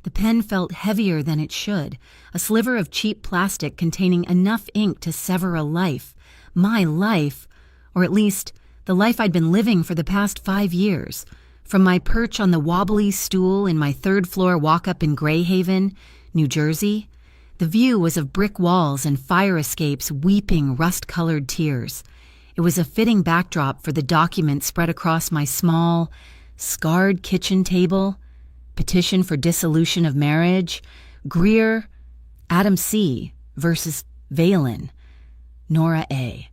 The pen felt heavier than it should, a sliver of cheap plastic containing enough ink to sever a life. My life, or at least the life I'd been living for the past 5 years. From my perch on the wobbly stool in my third-floor walk-up in Greyhaven, New Jersey, the view was of brick walls and fire escapes weeping rust-colored tears. It was a fitting backdrop for the document spread across my small, scarred kitchen table. Petition for dissolution of marriage, Greer, Adam C. versus Valen, Nora A.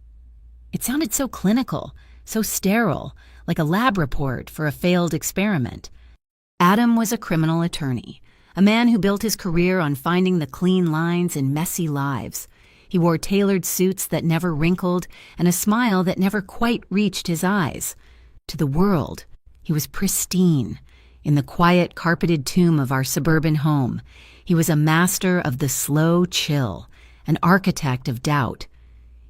It sounded so clinical, so sterile, like a lab report for a failed experiment. Adam was a criminal attorney, a man who built his career on finding the clean lines in messy lives. He wore tailored suits that never wrinkled and a smile that never quite reached his eyes. To the world, he was pristine. In the quiet, carpeted tomb of our suburban home, he was a master of the slow chill, an architect of doubt.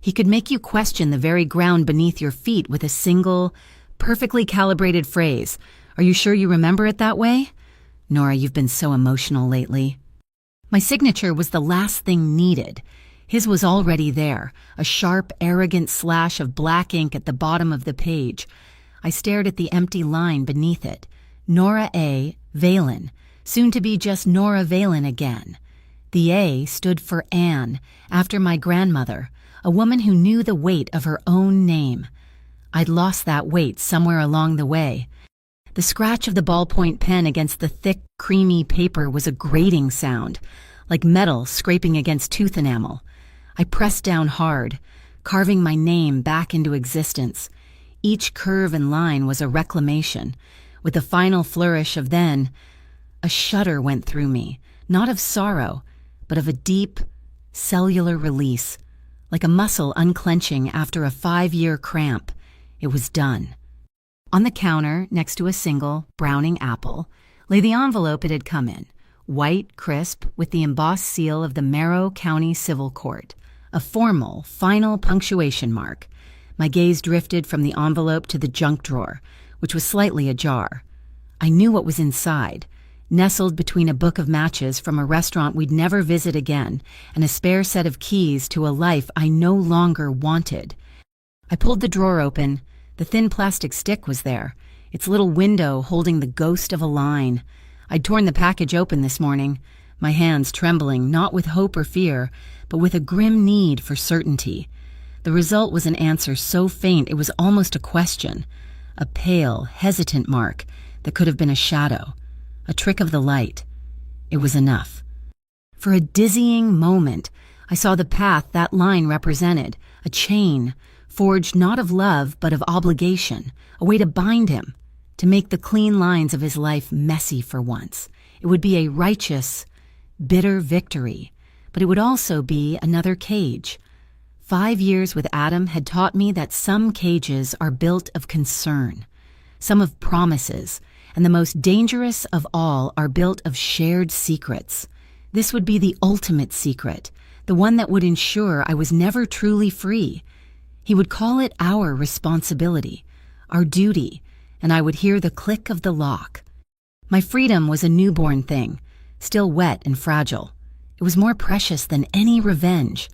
He could make you question the very ground beneath your feet with a single, perfectly calibrated phrase. Are you sure you remember it that way? Nora, you've been so emotional lately. My signature was the last thing needed. His was already there, a sharp, arrogant slash of black ink at the bottom of the page. I stared at the empty line beneath it. Nora A. Valen, soon to be just Nora Valen again. The A stood for Anne, after my grandmother, a woman who knew the weight of her own name. I'd lost that weight somewhere along the way. The scratch of the ballpoint pen against the thick, creamy paper was a grating sound, like metal scraping against tooth enamel. I pressed down hard, carving my name back into existence. Each curve and line was a reclamation. With a final flourish of then, a shudder went through me, not of sorrow, but of a deep, cellular release, like a muscle unclenching after a 5-year cramp. It was done. On the counter, next to a single, browning apple, lay the envelope it had come in, white, crisp, with the embossed seal of the Merrow County Civil Court, a formal, final punctuation mark. My gaze drifted from the envelope to the junk drawer, which was slightly ajar. I knew what was inside, nestled between a book of matches from a restaurant we'd never visit again and a spare set of keys to a life I no longer wanted. I pulled the drawer open. The thin plastic stick was there, its little window holding the ghost of a line. I'd torn the package open this morning, my hands trembling, not with hope or fear, but with a grim need for certainty. The result was an answer so faint it was almost a question. A pale, hesitant mark that could have been a shadow, a trick of the light. It was enough. For a dizzying moment, I saw the path that line represented, a chain, forged not of love but of obligation, a way to bind him, to make the clean lines of his life messy for once. It would be a righteous, bitter victory, but it would also be another cage. 5 years with Adam had taught me that some cages are built of concern, some of promises, and the most dangerous of all are built of shared secrets. This would be the ultimate secret, the one that would ensure I was never truly free. He would call it our responsibility, our duty, and I would hear the click of the lock. My freedom was a newborn thing, still wet and fragile. It was more precious than any revenge.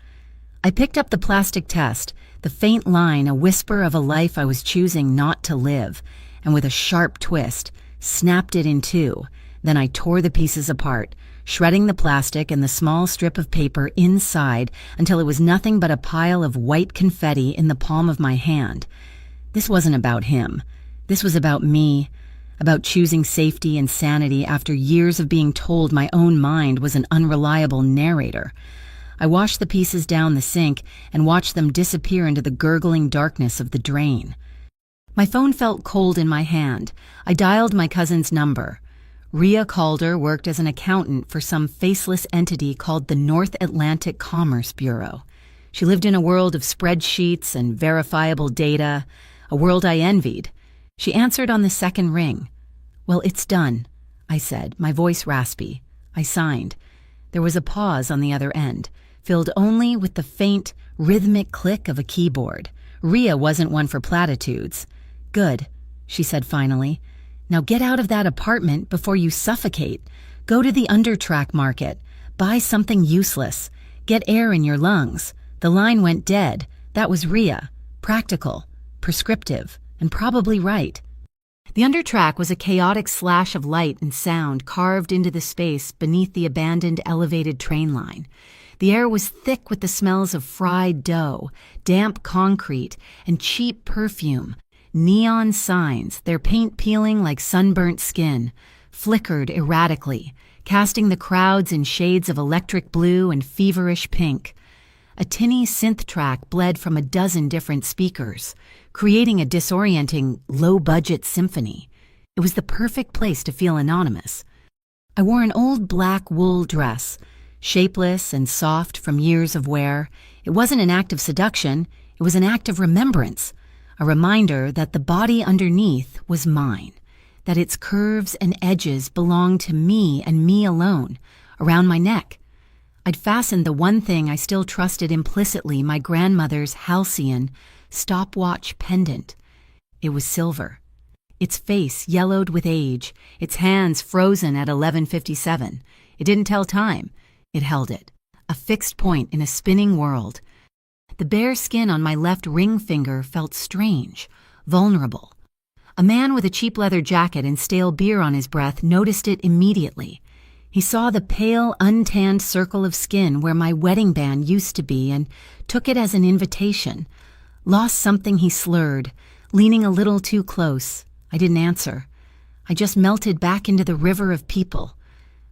I picked up the plastic test, the faint line a whisper of a life I was choosing not to live, and with a sharp twist, snapped it in two. Then I tore the pieces apart, shredding the plastic and the small strip of paper inside until it was nothing but a pile of white confetti in the palm of my hand. This wasn't about him. This was about me, about choosing safety and sanity after years of being told my own mind was an unreliable narrator. I washed the pieces down the sink and watched them disappear into the gurgling darkness of the drain. My phone felt cold in my hand. I dialed my cousin's number. Rhea Calder worked as an accountant for some faceless entity called the North Atlantic Commerce Bureau. She lived in a world of spreadsheets and verifiable data, a world I envied. She answered on the second ring. "Well, it's done," I said, my voice raspy. I signed. There was a pause on the other end, filled only with the faint, rhythmic click of a keyboard. Rhea wasn't one for platitudes. "Good," she said finally. "Now get out of that apartment before you suffocate. Go to the undertrack market. Buy something useless. Get air in your lungs. The line went dead. That was Rhea. Practical, prescriptive, and probably right. The undertrack was a chaotic slash of light and sound carved into the space beneath the abandoned elevated train line. The air was thick with the smells of fried dough, damp concrete, and cheap perfume. Neon signs, their paint peeling like sunburnt skin, flickered erratically, casting the crowds in shades of electric blue and feverish pink. A tinny synth track bled from a dozen different speakers, creating a disorienting, low-budget symphony. It was the perfect place to feel anonymous. I wore an old black wool dress, shapeless and soft from years of wear. It wasn't an act of seduction, it was an act of remembrance, a reminder that the body underneath was mine, that its curves and edges belonged to me and me alone, around my neck. I'd fastened the one thing I still trusted implicitly, my grandmother's halcyon stopwatch pendant. It was silver. Its face yellowed with age, its hands frozen at 11:57. It didn't tell time. It held it, a fixed point in a spinning world. The bare skin on my left ring finger felt strange, vulnerable. A man with a cheap leather jacket and stale beer on his breath noticed it immediately. He saw the pale, untanned circle of skin where my wedding band used to be and took it as an invitation. Lost something, he slurred, leaning a little too close. I didn't answer. I just melted back into the river of people.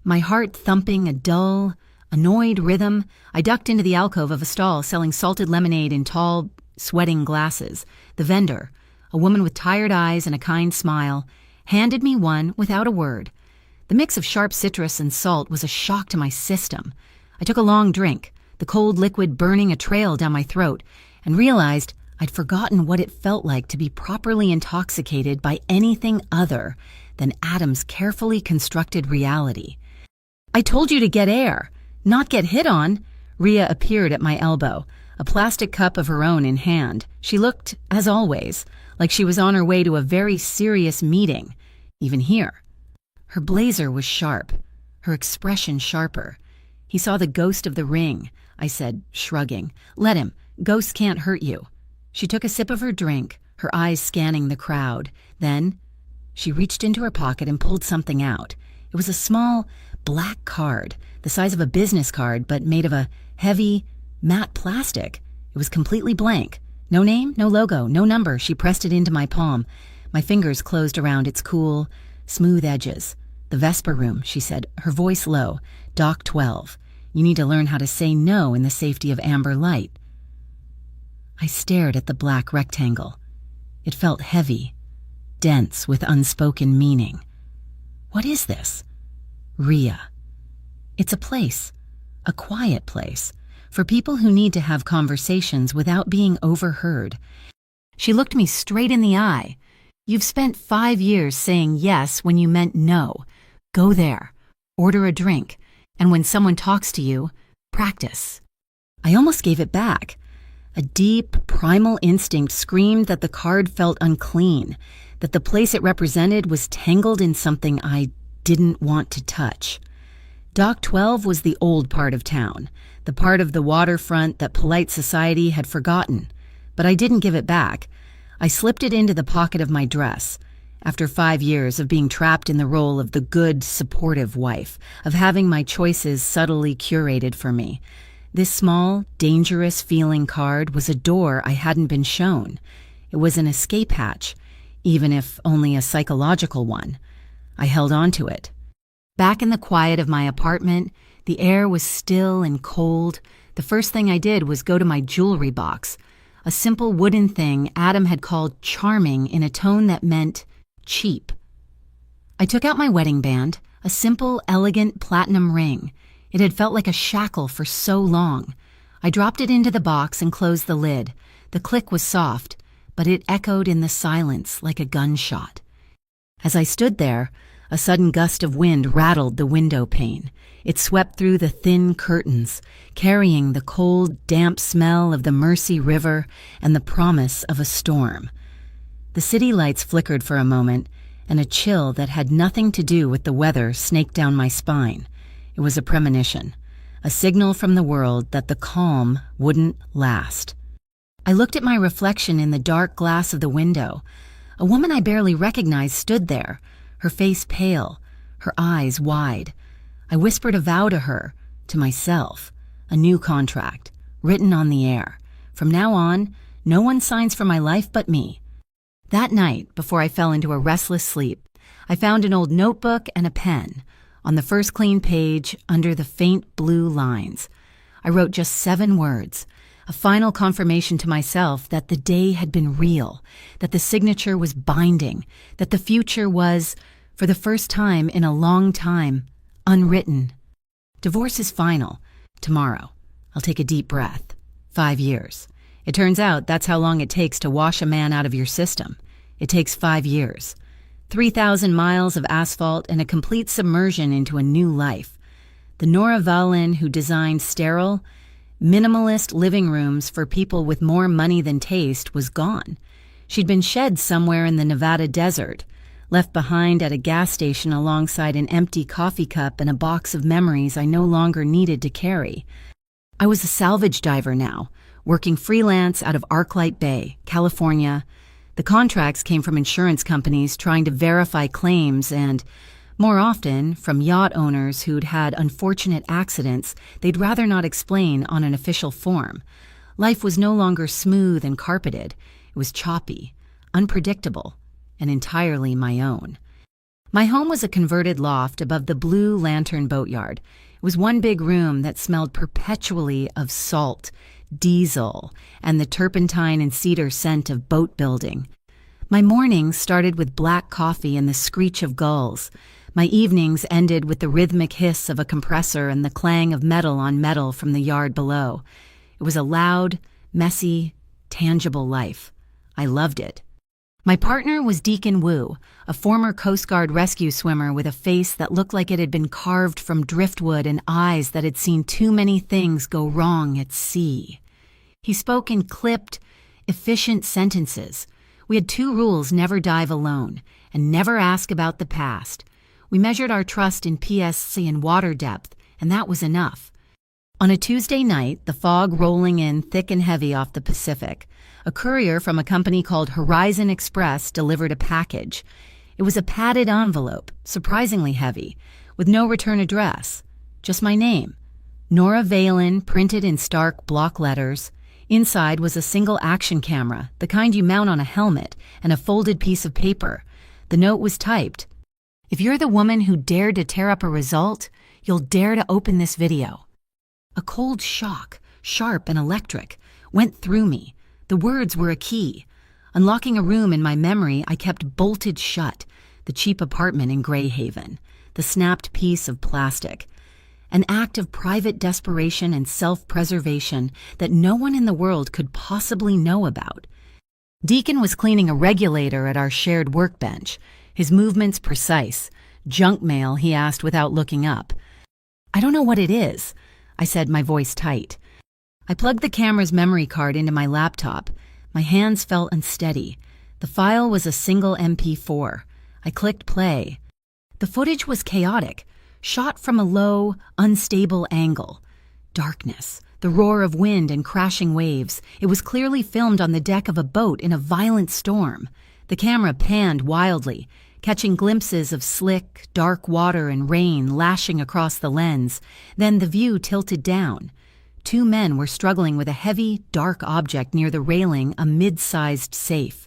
My heart thumping a dull, annoyed rhythm, I ducked into the alcove of a stall selling salted lemonade in tall, sweating glasses. The vendor, a woman with tired eyes and a kind smile, handed me one without a word. The mix of sharp citrus and salt was a shock to my system. I took a long drink, the cold liquid burning a trail down my throat, and realized I'd forgotten what it felt like to be properly intoxicated by anything other than Adam's carefully constructed reality. "I told you to get air, not get hit on." Rhea appeared at my elbow, a plastic cup of her own in hand. She looked, as always, like she was on her way to a very serious meeting, even here. Her blazer was sharp, her expression sharper. "He saw the ghost of the ring," I said, shrugging. "Let him. Ghosts can't hurt you." She took a sip of her drink, her eyes scanning the crowd. Then she reached into her pocket and pulled something out. It was a small, black card, the size of a business card, but made of a heavy, matte plastic. It was completely blank. No name, no logo, no number. She pressed it into my palm. My fingers closed around its cool, smooth edges. "The Vesper Room," she said, her voice low. "Dock 12. You need to learn how to say no in the safety of amber light." I stared at the black rectangle. It felt heavy, dense with unspoken meaning. What is this? Rhea. It's a place, a quiet place, for people who need to have conversations without being overheard. She looked me straight in the eye. "You've spent 5 years saying yes when you meant no. Go there, order a drink, and when someone talks to you, practice." I almost gave it back. A deep, primal instinct screamed that the card felt unclean, that the place it represented was tangled in something I didn't want to touch. Dock 12 was the old part of town, the part of the waterfront that polite society had forgotten. But I didn't give it back. I slipped it into the pocket of my dress. After 5 years of being trapped in the role of the good, supportive wife, of having my choices subtly curated for me, this small, dangerous-feeling card was a door I hadn't been shown. It was an escape hatch, even if only a psychological one. I held on to it. Back in the quiet of my apartment, the air was still and cold. The first thing I did was go to my jewelry box, a simple wooden thing Adam had called charming in a tone that meant cheap. I took out my wedding band, a simple, elegant platinum ring. It had felt like a shackle for so long. I dropped it into the box and closed the lid. The click was soft, but it echoed in the silence like a gunshot. As I stood there, a sudden gust of wind rattled the window pane. It swept through the thin curtains, carrying the cold, damp smell of the Mersey River and the promise of a storm. The city lights flickered for a moment, and a chill that had nothing to do with the weather snaked down my spine. It was a premonition, a signal from the world that the calm wouldn't last. I looked at my reflection in the dark glass of the window. A woman I barely recognized stood there, her face pale, her eyes wide. I whispered a vow to her, to myself, a new contract, written on the air. From now on, no one signs for my life but me. That night, before I fell into a restless sleep, I found an old notebook and a pen. On the first clean page, under the faint blue lines, I wrote just 7 words, a final confirmation to myself that the day had been real, that the signature was binding, that the future was, for the first time in a long time, unwritten. Divorce is final. Tomorrow. I'll take a deep breath. 5 years. It turns out that's how long it takes to wash a man out of your system. It takes 5 years. 3,000 miles of asphalt and a complete submersion into a new life. The Nora Valin who designed sterile, minimalist living rooms for people with more money than taste was gone. She'd been shed somewhere in the Nevada desert, left behind at a gas station alongside an empty coffee cup and a box of memories I no longer needed to carry. I was a salvage diver now, working freelance out of Arclight Bay, California. The contracts came from insurance companies trying to verify claims and, more often, from yacht owners who'd had unfortunate accidents they'd rather not explain on an official form. Life was no longer smooth and carpeted. It was choppy, unpredictable, and entirely my own. My home was a converted loft above the Blue Lantern boatyard. It was one big room that smelled perpetually of salt, diesel, and the turpentine and cedar scent of boat building. My mornings started with black coffee and the screech of gulls. My evenings ended with the rhythmic hiss of a compressor and the clang of metal on metal from the yard below. It was a loud, messy, tangible life. I loved it. My partner was Deacon Wu, a former Coast Guard rescue swimmer with a face that looked like it had been carved from driftwood and eyes that had seen too many things go wrong at sea. He spoke in clipped, efficient sentences. We had 2 rules: never dive alone, and never ask about the past. We measured our trust in PSC and water depth, and that was enough. On a Tuesday night, the fog rolling in thick and heavy off the Pacific, a courier from a company called Horizon Express delivered a package. It was a padded envelope, surprisingly heavy, with no return address. Just my name, Nora Valin, printed in stark block letters. Inside was a single action camera, the kind you mount on a helmet, and a folded piece of paper. The note was typed, "If you're the woman who dared to tear up a result, you'll dare to open this video." A cold shock, sharp and electric, went through me. The words were a key. Unlocking a room in my memory, I kept bolted shut. The cheap apartment in Greyhaven, the snapped piece of plastic. An act of private desperation and self-preservation that no one in the world could possibly know about. Deacon was cleaning a regulator at our shared workbench, his movements precise. "Junk mail?" he asked without looking up. "I don't know what it is," I said, my voice tight. I plugged the camera's memory card into my laptop. My hands felt unsteady. The file was a single MP4. I clicked play. The footage was chaotic, shot from a low, unstable angle. Darkness, the roar of wind and crashing waves. It was clearly filmed on the deck of a boat in a violent storm. The camera panned wildly, catching glimpses of slick, dark water and rain lashing across the lens. Then the view tilted down. 2 men were struggling with a heavy, dark object near the railing, a mid-sized safe.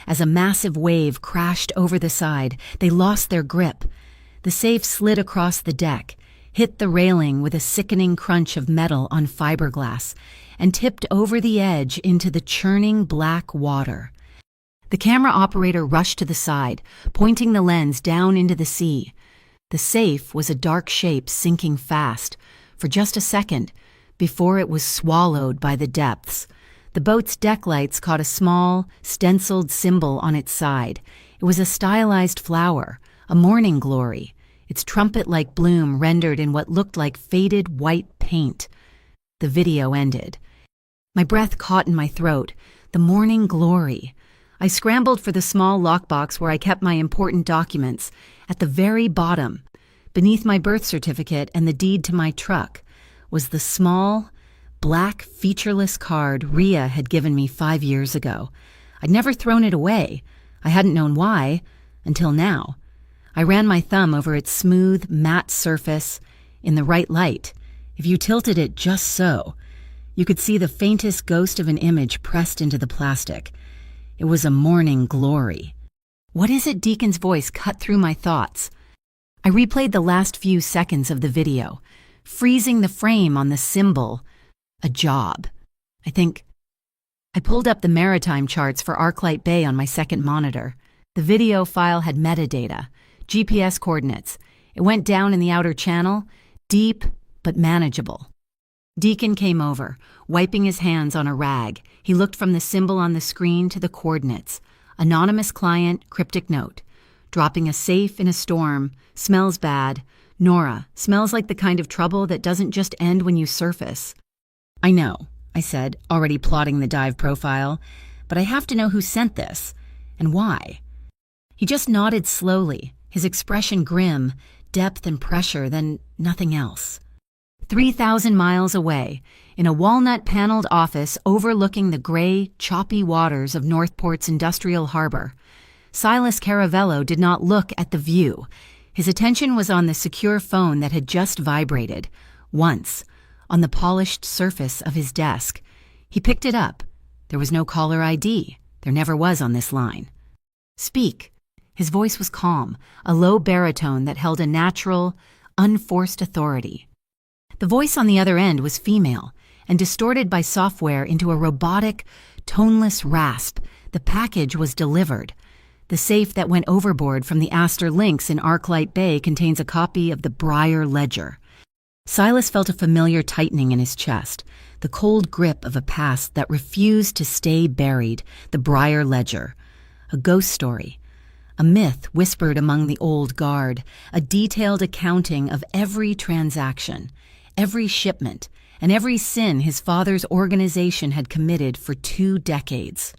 As a massive wave crashed over the side, they lost their grip. The safe slid across the deck, hit the railing with a sickening crunch of metal on fiberglass, and tipped over the edge into the churning black water. The camera operator rushed to the side, pointing the lens down into the sea. The safe was a dark shape sinking fast, for just a second, before it was swallowed by the depths. The boat's deck lights caught a small, stenciled symbol on its side. It was a stylized flower, a morning glory, its trumpet-like bloom rendered in what looked like faded white paint. The video ended. My breath caught in my throat. The morning glory. I scrambled for the small lockbox where I kept my important documents. At the very bottom, beneath my birth certificate and the deed to my truck, was the small, black, featureless card Rhea had given me 5 years ago. I'd never thrown it away. I hadn't known why, until now. I ran my thumb over its smooth, matte surface. In the right light, if you tilted it just so, you could see the faintest ghost of an image pressed into the plastic. It was a morning glory. "What is it?" Deacon's voice cut through my thoughts. I replayed the last few seconds of the video, freezing the frame on the symbol, a job. I pulled up the maritime charts for Arclight Bay on my second monitor. The video file had metadata, GPS coordinates. It went down in the outer channel, deep but manageable. Deacon came over, wiping his hands on a rag. He looked from the symbol on the screen to the coordinates. Anonymous client, cryptic note. Dropping a safe in a storm, smells bad. Nora, smells like the kind of trouble that doesn't just end when you surface. "I know," I said, already plotting the dive profile, "but I have to know who sent this, and why." He just nodded slowly, his expression grim, depth and pressure, then nothing else. 3,000 miles away, in a walnut-paneled office overlooking the gray, choppy waters of Northport's industrial harbor, Silas Caravello did not look at the view. His attention was on the secure phone that had just vibrated, once, on the polished surface of his desk. He picked it up. There was no caller ID. There never was on this line. "Speak." His voice was calm, a low baritone that held a natural, unforced authority. The voice on the other end was female and distorted by software into a robotic, toneless rasp. The package was delivered. The safe that went overboard from the Astor Links in Arclight Bay contains a copy of the Briar Ledger. Silas felt a familiar tightening in his chest, the cold grip of a past that refused to stay buried. The Briar Ledger, a ghost story, a myth whispered among the old guard, a detailed accounting of every transaction, every shipment, and every sin his father's organization had committed for 2 decades.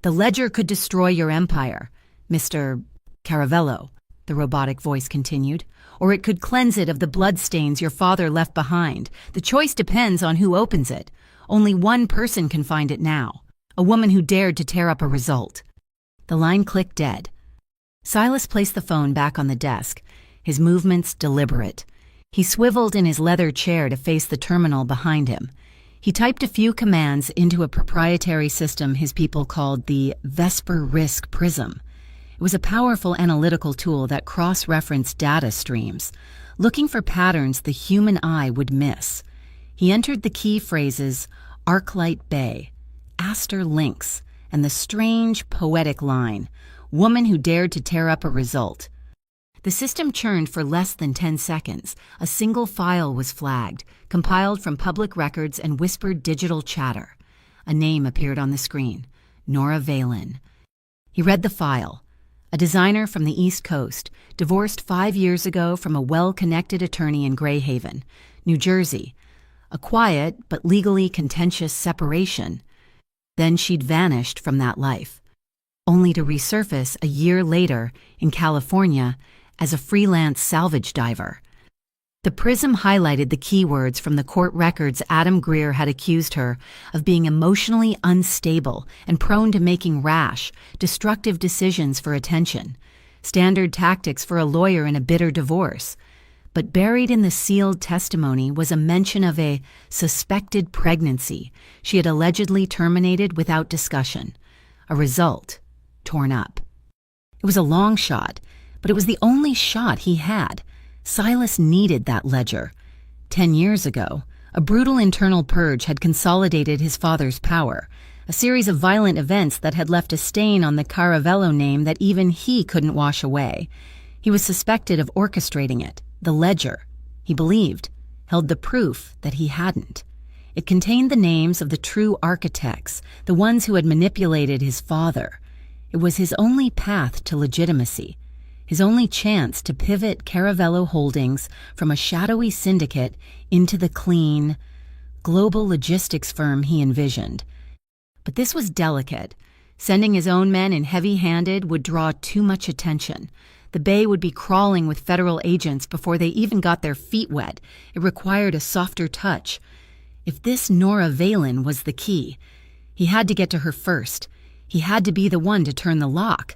"The ledger could destroy your empire, Mr. Caravello," the robotic voice continued, "or it could cleanse it of the bloodstains your father left behind. The choice depends on who opens it. Only one person can find it now, a woman who dared to tear up a result." The line clicked dead. Silas placed the phone back on the desk, his movements deliberate. He swiveled in his leather chair to face the terminal behind him. He typed a few commands into a proprietary system his people called the Vesper Risk Prism. It was a powerful analytical tool that cross-referenced data streams, looking for patterns the human eye would miss. He entered the key phrases Arclight Bay, Astor Links, and the strange, poetic line, "Woman who dared to tear up a result." The system churned for less than 10 seconds. A single file was flagged, compiled from public records and whispered digital chatter. A name appeared on the screen, Nora Valen. He read the file. A designer from the East Coast, divorced 5 years ago from a well-connected attorney in Greyhaven, New Jersey. A quiet but legally contentious separation. Then she'd vanished from that life, only to resurface a year later in California as a freelance salvage diver. The prism highlighted the keywords from the court records Adam Greer had accused her of being emotionally unstable and prone to making rash, destructive decisions for attention, standard tactics for a lawyer in a bitter divorce. But buried in the sealed testimony was a mention of a suspected pregnancy she had allegedly terminated without discussion. A result, torn up. It was a long shot, but it was the only shot he had. Silas needed that ledger. 10 years ago, a brutal internal purge had consolidated his father's power, a series of violent events that had left a stain on the Caravello name that even he couldn't wash away. He was suspected of orchestrating it. The ledger, he believed, held the proof that he hadn't. It contained the names of the true architects, the ones who had manipulated his father. It was his only path to legitimacy, his only chance to pivot Caravello Holdings from a shadowy syndicate into the clean, global logistics firm he envisioned. But this was delicate. Sending his own men in heavy-handed would draw too much attention. The bay would be crawling with federal agents before they even got their feet wet. It required a softer touch. If this Nora Valen was the key, he had to get to her first. He had to be the one to turn the lock.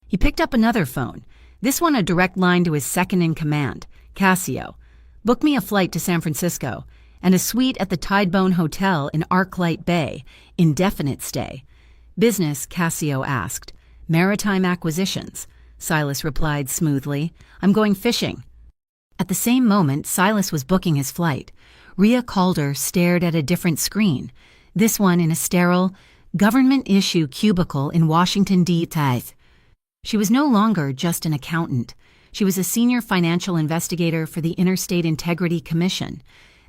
He picked up another phone, this one a direct line to his second-in-command, Cassio. Book me a flight to San Francisco and a suite at the Tidebone Hotel in Arclight Bay, indefinite stay. Business, Cassio asked. Maritime acquisitions. Silas replied smoothly. I'm going fishing. At the same moment, Silas was booking his flight. Rhea Calder stared at a different screen, this one in a sterile, government-issue cubicle in Washington, D.C. She was no longer just an accountant. She was a senior financial investigator for the Interstate Integrity Commission,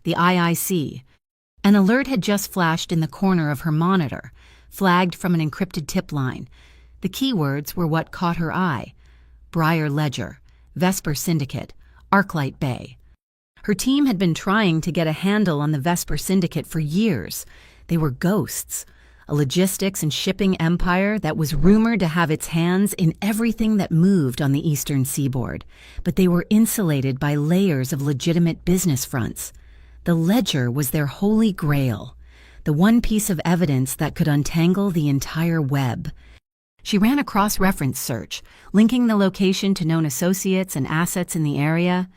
the IIC. An alert had just flashed in the corner of her monitor, flagged from an encrypted tip line. The keywords were what caught her eye. Briar Ledger, Vesper Syndicate, Arclight Bay. Her team had been trying to get a handle on the Vesper Syndicate for years. They were ghosts, a logistics and shipping empire that was rumored to have its hands in everything that moved on the eastern seaboard, but they were insulated by layers of legitimate business fronts. The ledger was their holy grail, the one piece of evidence that could untangle the entire web. She ran a cross-reference search, linking the location to known associates and assets in the area.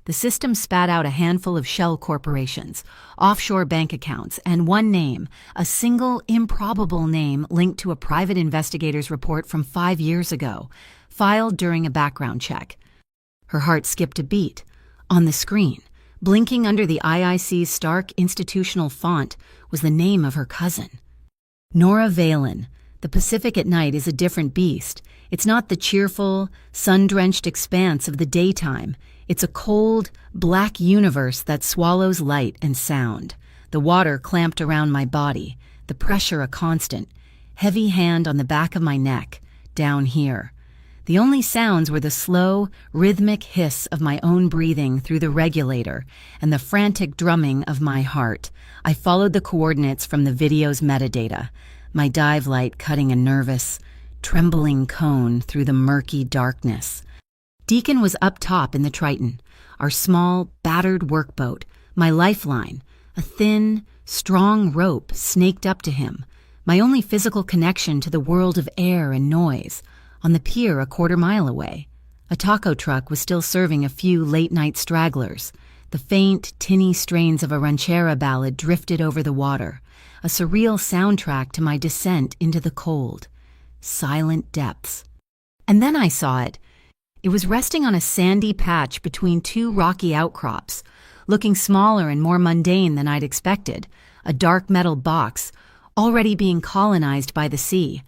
The system spat out a handful of shell corporations, offshore bank accounts, and one name, a single improbable name linked to a private investigator's report from 5 years ago, filed during a background check. Her heart skipped a beat. On the screen, blinking under the IIC's stark institutional font, was the name of her cousin. Nora Valen. The Pacific at night is a different beast. It's not the cheerful, sun-drenched expanse of the daytime. It's a cold, black universe that swallows light and sound. The water clamped around my body, the pressure a constant, heavy hand on the back of my neck, down here. The only sounds were the slow, rhythmic hiss of my own breathing through the regulator and the frantic drumming of my heart. I followed the coordinates from the video's metadata, my dive light cutting a nervous, trembling cone through the murky darkness. Deacon was up top in the Triton, our small, battered workboat, my lifeline, a thin, strong rope snaked up to him, my only physical connection to the world of air and noise. On the pier a quarter-mile away, a taco truck was still serving a few late-night stragglers. The faint, tinny strains of a ranchera ballad drifted over the water, a surreal soundtrack to my descent into the cold, silent depths. And then I saw it. It was resting on a sandy patch between two rocky outcrops, looking smaller and more mundane than I'd expected, a dark metal box, already being colonized by the sea.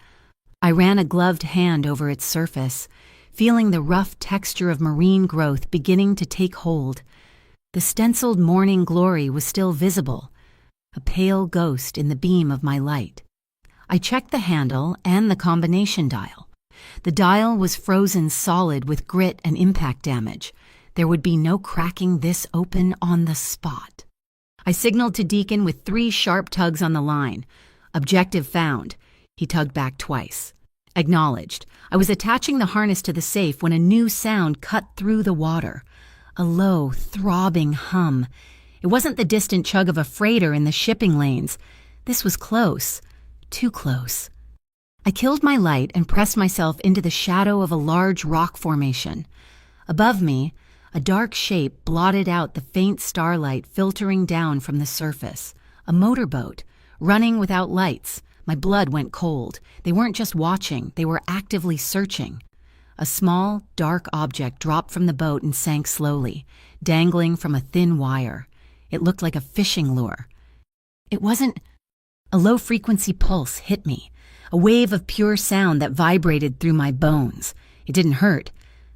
I ran a gloved hand over its surface, feeling the rough texture of marine growth beginning to take hold. The stenciled morning glory was still visible, a pale ghost in the beam of my light. I checked the handle and the combination dial. The dial was frozen solid with grit and impact damage. There would be no cracking this open on the spot. I signaled to Deacon with 3 sharp tugs on the line. Objective found. He tugged back twice. Acknowledged. I was attaching the harness to the safe when a new sound cut through the water. A low, throbbing hum. It wasn't the distant chug of a freighter in the shipping lanes. This was close. Too close. I killed my light and pressed myself into the shadow of a large rock formation. Above me, a dark shape blotted out the faint starlight filtering down from the surface. A motorboat, running without lights. My blood went cold. They weren't just watching, they were actively searching. A small, dark object dropped from the boat and sank slowly, dangling from a thin wire. It looked like a fishing lure. It wasn't. A low-frequency pulse hit me, a wave of pure sound that vibrated through my bones. It didn't hurt,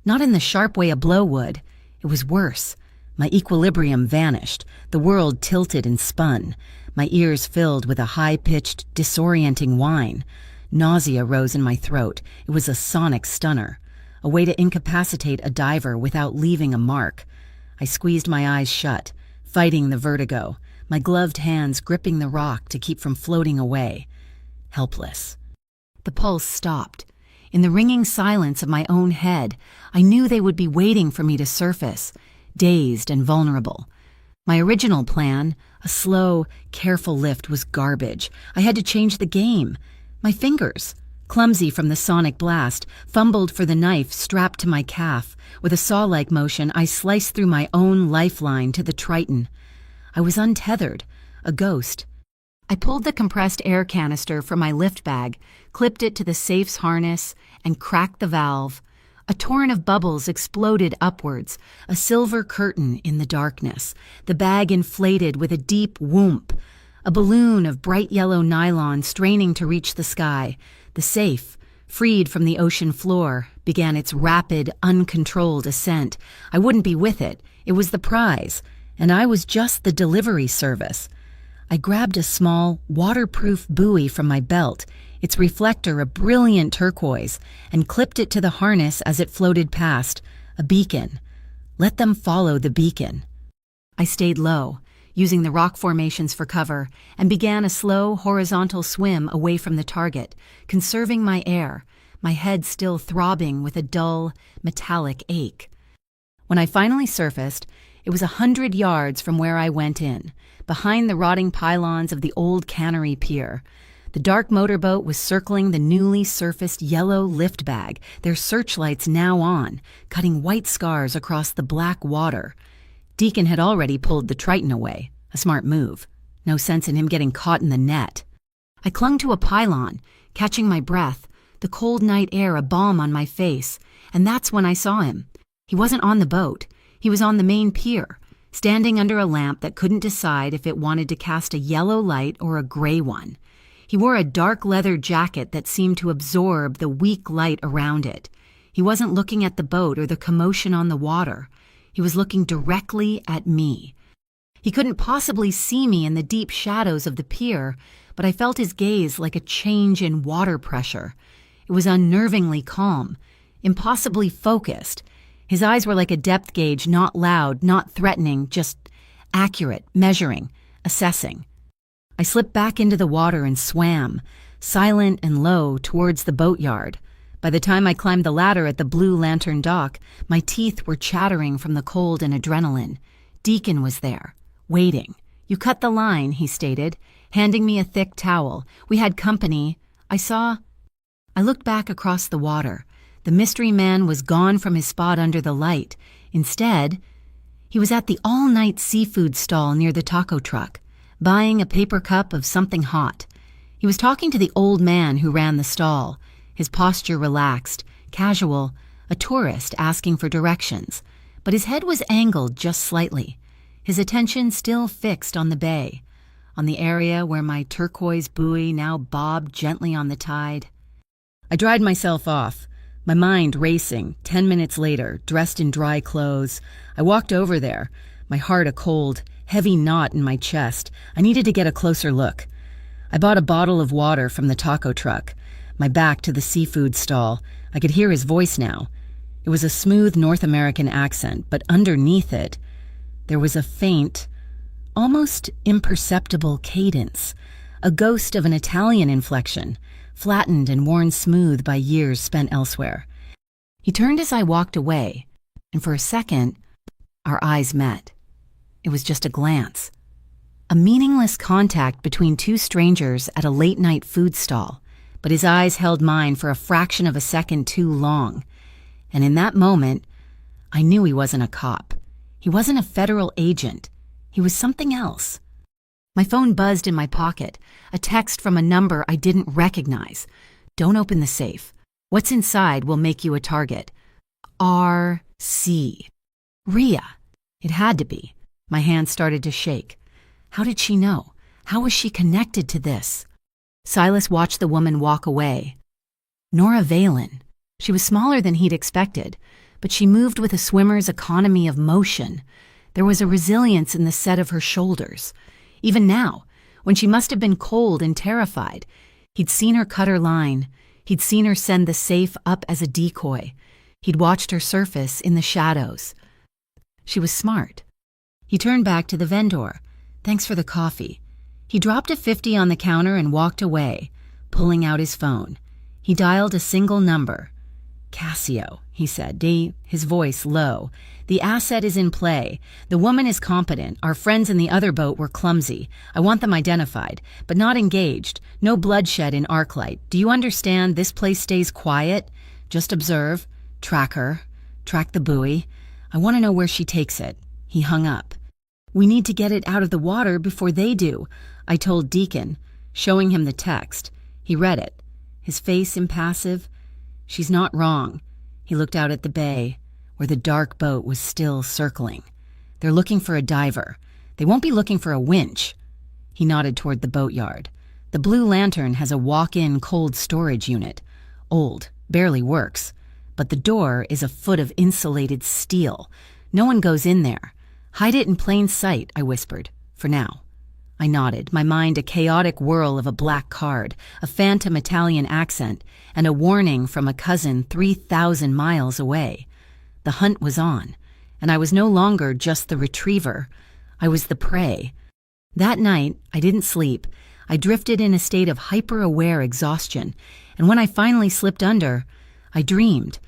not in the sharp way a blow would. It was worse. My equilibrium vanished, the world tilted and spun, my ears filled with a high-pitched, disorienting whine. Nausea rose in my throat. It was a sonic stunner, a way to incapacitate a diver without leaving a mark. I squeezed my eyes shut, fighting the vertigo, my gloved hands gripping the rock to keep from floating away. Helpless. The pulse stopped. In the ringing silence of my own head, I knew they would be waiting for me to surface, dazed and vulnerable. My original plan, a slow, careful lift, was garbage. I had to change the game. My fingers, clumsy from the sonic blast, fumbled for the knife strapped to my calf. With a saw-like motion, I sliced through my own lifeline to the Triton. I was untethered, a ghost. I pulled the compressed air canister from my lift bag, clipped it to the safe's harness, and cracked the valve. A torrent of bubbles exploded upwards, a silver curtain in the darkness. The bag inflated with a deep whoomp, a balloon of bright yellow nylon straining to reach the sky. The safe, freed from the ocean floor, began its rapid, uncontrolled ascent. I wouldn't be with it. It was the prize, and I was just the delivery service. I grabbed a small, waterproof buoy from my belt, its reflector a brilliant turquoise, and clipped it to the harness as it floated past, a beacon. Let them follow the beacon. I stayed low, using the rock formations for cover, and began a slow, horizontal swim away from the target, conserving my air, my head still throbbing with a dull, metallic ache. When I finally surfaced, it was 100 yards from where I went in, behind the rotting pylons of the old cannery pier. The dark motorboat was circling the newly surfaced yellow lift bag, their searchlights now on, cutting white scars across the black water. Deacon had already pulled the Triton away, a smart move. No sense in him getting caught in the net. I clung to a pylon, catching my breath, the cold night air a balm on my face, and that's when I saw him. He wasn't on the boat. He was on the main pier, standing under a lamp that couldn't decide if it wanted to cast a yellow light or a gray one. He wore a dark leather jacket that seemed to absorb the weak light around it. He wasn't looking at the boat or the commotion on the water. He was looking directly at me. He couldn't possibly see me in the deep shadows of the pier, but I felt his gaze like a change in water pressure. It was unnervingly calm, impossibly focused. His eyes were like a depth gauge, not loud, not threatening, just accurate, measuring, assessing. I slipped back into the water and swam, silent and low, towards the boatyard. By the time I climbed the ladder at the Blue Lantern dock, my teeth were chattering from the cold and adrenaline. Deacon was there, waiting. "You cut the line," he stated, handing me a thick towel. "We had company." I looked back across the water. The mystery man was gone from his spot under the light. Instead, he was at the all-night seafood stall near the taco truck, buying a paper cup of something hot. He was talking to the old man who ran the stall, his posture relaxed, casual, a tourist asking for directions. But his head was angled just slightly, his attention still fixed on the bay, on the area where my turquoise buoy now bobbed gently on the tide. I dried myself off, my mind racing. 10 minutes later, dressed in dry clothes, I walked over there, my heart a cold, heavy knot in my chest. I needed to get a closer look. I bought a bottle of water from the taco truck, my back to the seafood stall. I could hear his voice now. It was a smooth North American accent, but underneath it, there was a faint, almost imperceptible cadence, a ghost of an Italian inflection, flattened and worn smooth by years spent elsewhere. He turned as I walked away, and for a second, our eyes met. It was just a glance. A meaningless contact between two strangers at a late-night food stall, but his eyes held mine for a fraction of a second too long. And in that moment, I knew he wasn't a cop. He wasn't a federal agent. He was something else. My phone buzzed in my pocket, a text from a number I didn't recognize. "Don't open the safe. What's inside will make you a target. R.C. Rhea. It had to be. My hand started to shake. How did she know? How was she connected to this? Silas watched the woman walk away. Nora Valen. She was smaller than he'd expected, but she moved with a swimmer's economy of motion. There was a resilience in the set of her shoulders. Even now, when she must have been cold and terrified, he'd seen her cut her line. He'd seen her send the safe up as a decoy. He'd watched her surface in the shadows. She was smart. He turned back to the vendor. "Thanks for the coffee." He dropped a 50 on the counter and walked away, pulling out his phone. He dialed a single number. "Cassio," he said, his voice low. "The asset is in play. The woman is competent. Our friends in the other boat were clumsy. I want them identified, but not engaged. No bloodshed in Arclight. Do you understand? This place stays quiet. Just observe. Track her. Track the buoy. I want to know where she takes it." He hung up. "We need to get it out of the water before they do," I told Deacon, showing him the text. He read it, his face impassive. "She's not wrong." He looked out at the bay, where the dark boat was still circling. "They're looking for a diver. They won't be looking for a winch." He nodded toward the boatyard. "The Blue Lantern has a walk-in cold storage unit. Old, barely works. But the door is a foot of insulated steel. No one goes in there. Hide it in plain sight," I whispered, "for now." I nodded, my mind a chaotic whirl of a black card, a phantom Italian accent, and a warning from a cousin 3,000 miles away. The hunt was on, and I was no longer just the retriever. I was the prey. That night, I didn't sleep. I drifted in a state of hyper-aware exhaustion, and when I finally slipped under, I dreamed.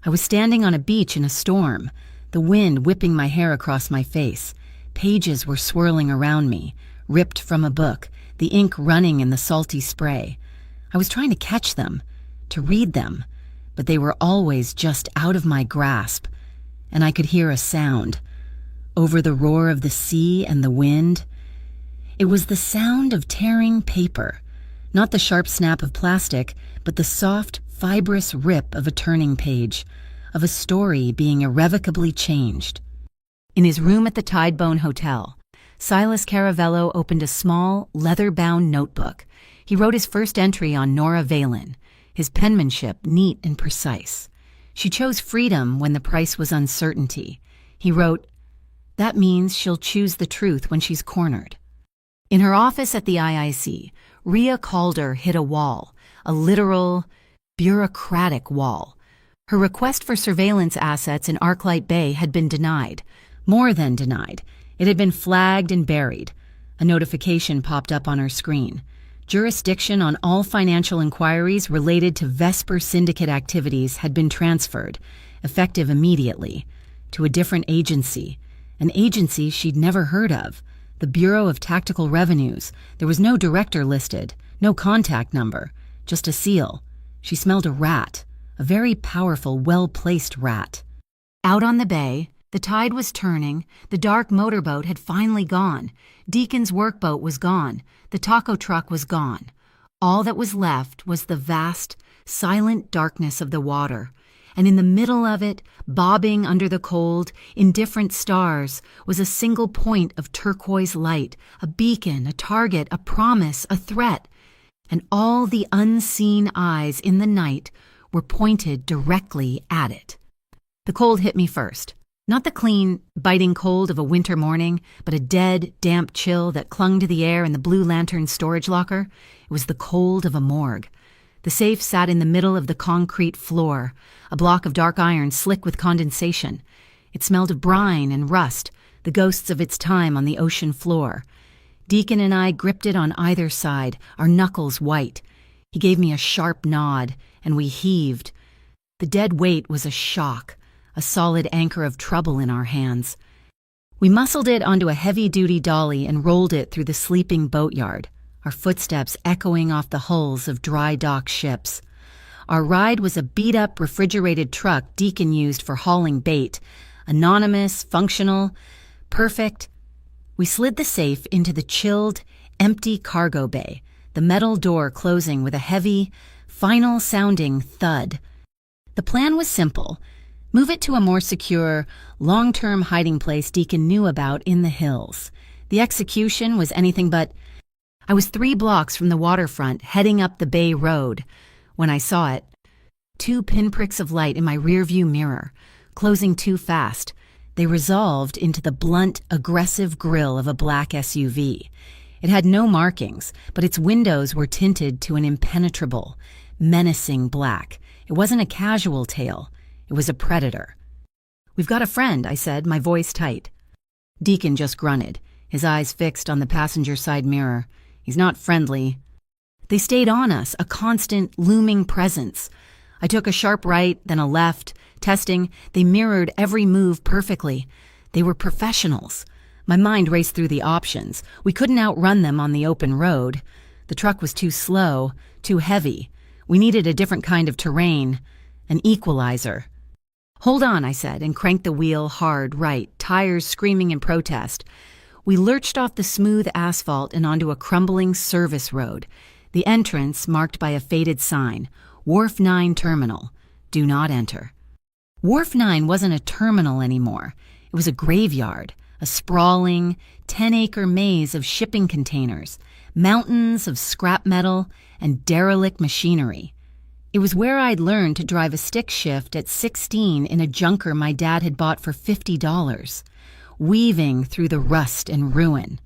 I was standing on a beach in a storm, the wind whipping my hair across my face. Pages were swirling around me, ripped from a book, the ink running in the salty spray. I was trying to catch them, to read them, but they were always just out of my grasp, and I could hear a sound. Over the roar of the sea and the wind, it was the sound of tearing paper, not the sharp snap of plastic, but the soft, fibrous rip of a turning page, of a story being irrevocably changed. In his room at the Tidebone Hotel, Silas Caravello opened a small, leather-bound notebook. He wrote his first entry on Nora Valen, his penmanship neat and precise. She chose freedom when the price was uncertainty. He wrote, "That means she'll choose the truth when she's cornered." In her office at the IIC, Rhea Calder hit a wall, a literal, bureaucratic wall. Her request for surveillance assets in Arclight Bay had been denied. More than denied. It had been flagged and buried. A notification popped up on her screen. Jurisdiction on all financial inquiries related to Vesper Syndicate activities had been transferred, effective immediately, to a different agency, an agency she'd never heard of, the Bureau of Tactical Revenues. There was no director listed, no contact number, just a seal. She smelled a rat, a very powerful, well-placed rat. Out on the bay, the tide was turning. The dark motorboat had finally gone. Deacon's workboat was gone. The taco truck was gone. All that was left was the vast, silent darkness of the water. And in the middle of it, bobbing under the cold, indifferent stars, was a single point of turquoise light, a beacon, a target, a promise, a threat. And all the unseen eyes in the night were pointed directly at it. The cold hit me first. Not the clean, biting cold of a winter morning, but a dead, damp chill that clung to the air in the Blue Lantern storage locker. It was the cold of a morgue. The safe sat in the middle of the concrete floor, a block of dark iron slick with condensation. It smelled of brine and rust, the ghosts of its time on the ocean floor. Deacon and I gripped it on either side, our knuckles white. He gave me a sharp nod, and we heaved. The dead weight was a shock, a solid anchor of trouble in our hands. We muscled it onto a heavy-duty dolly and rolled it through the sleeping boatyard, our footsteps echoing off the hulls of dry-dock ships. Our ride was a beat-up refrigerated truck Deacon used for hauling bait, anonymous, functional, perfect. We slid the safe into the chilled, empty cargo bay, the metal door closing with a heavy, final-sounding thud. The plan was simple. Move it to a more secure, long-term hiding place Deacon knew about in the hills. The execution was anything but... I was 3 blocks from the waterfront, heading up the Bay Road, when I saw it. 2 pinpricks of light in my rearview mirror, closing too fast. They resolved into the blunt, aggressive grille of a black SUV. It had no markings, but its windows were tinted to an impenetrable, menacing black. It wasn't a casual tail. It was a predator. "We've got a friend," I said, my voice tight. Deacon just grunted, his eyes fixed on the passenger side mirror. "He's not friendly." They stayed on us, a constant, looming presence. I took a sharp right, then a left. Testing, they mirrored every move perfectly. They were professionals. My mind raced through the options. We couldn't outrun them on the open road. The truck was too slow, too heavy. We needed a different kind of terrain, an equalizer. "Hold on," I said, and cranked the wheel hard right, tires screaming in protest. We lurched off the smooth asphalt and onto a crumbling service road. The entrance marked by a faded sign, Wharf 9 Terminal. Do not enter. Wharf 9 wasn't a terminal anymore. It was a graveyard, a sprawling, 10-acre maze of shipping containers, mountains of scrap metal, and derelict machinery. It was where I'd learned to drive a stick shift at 16 in a junker my dad had bought for $50, weaving through the rust and ruin.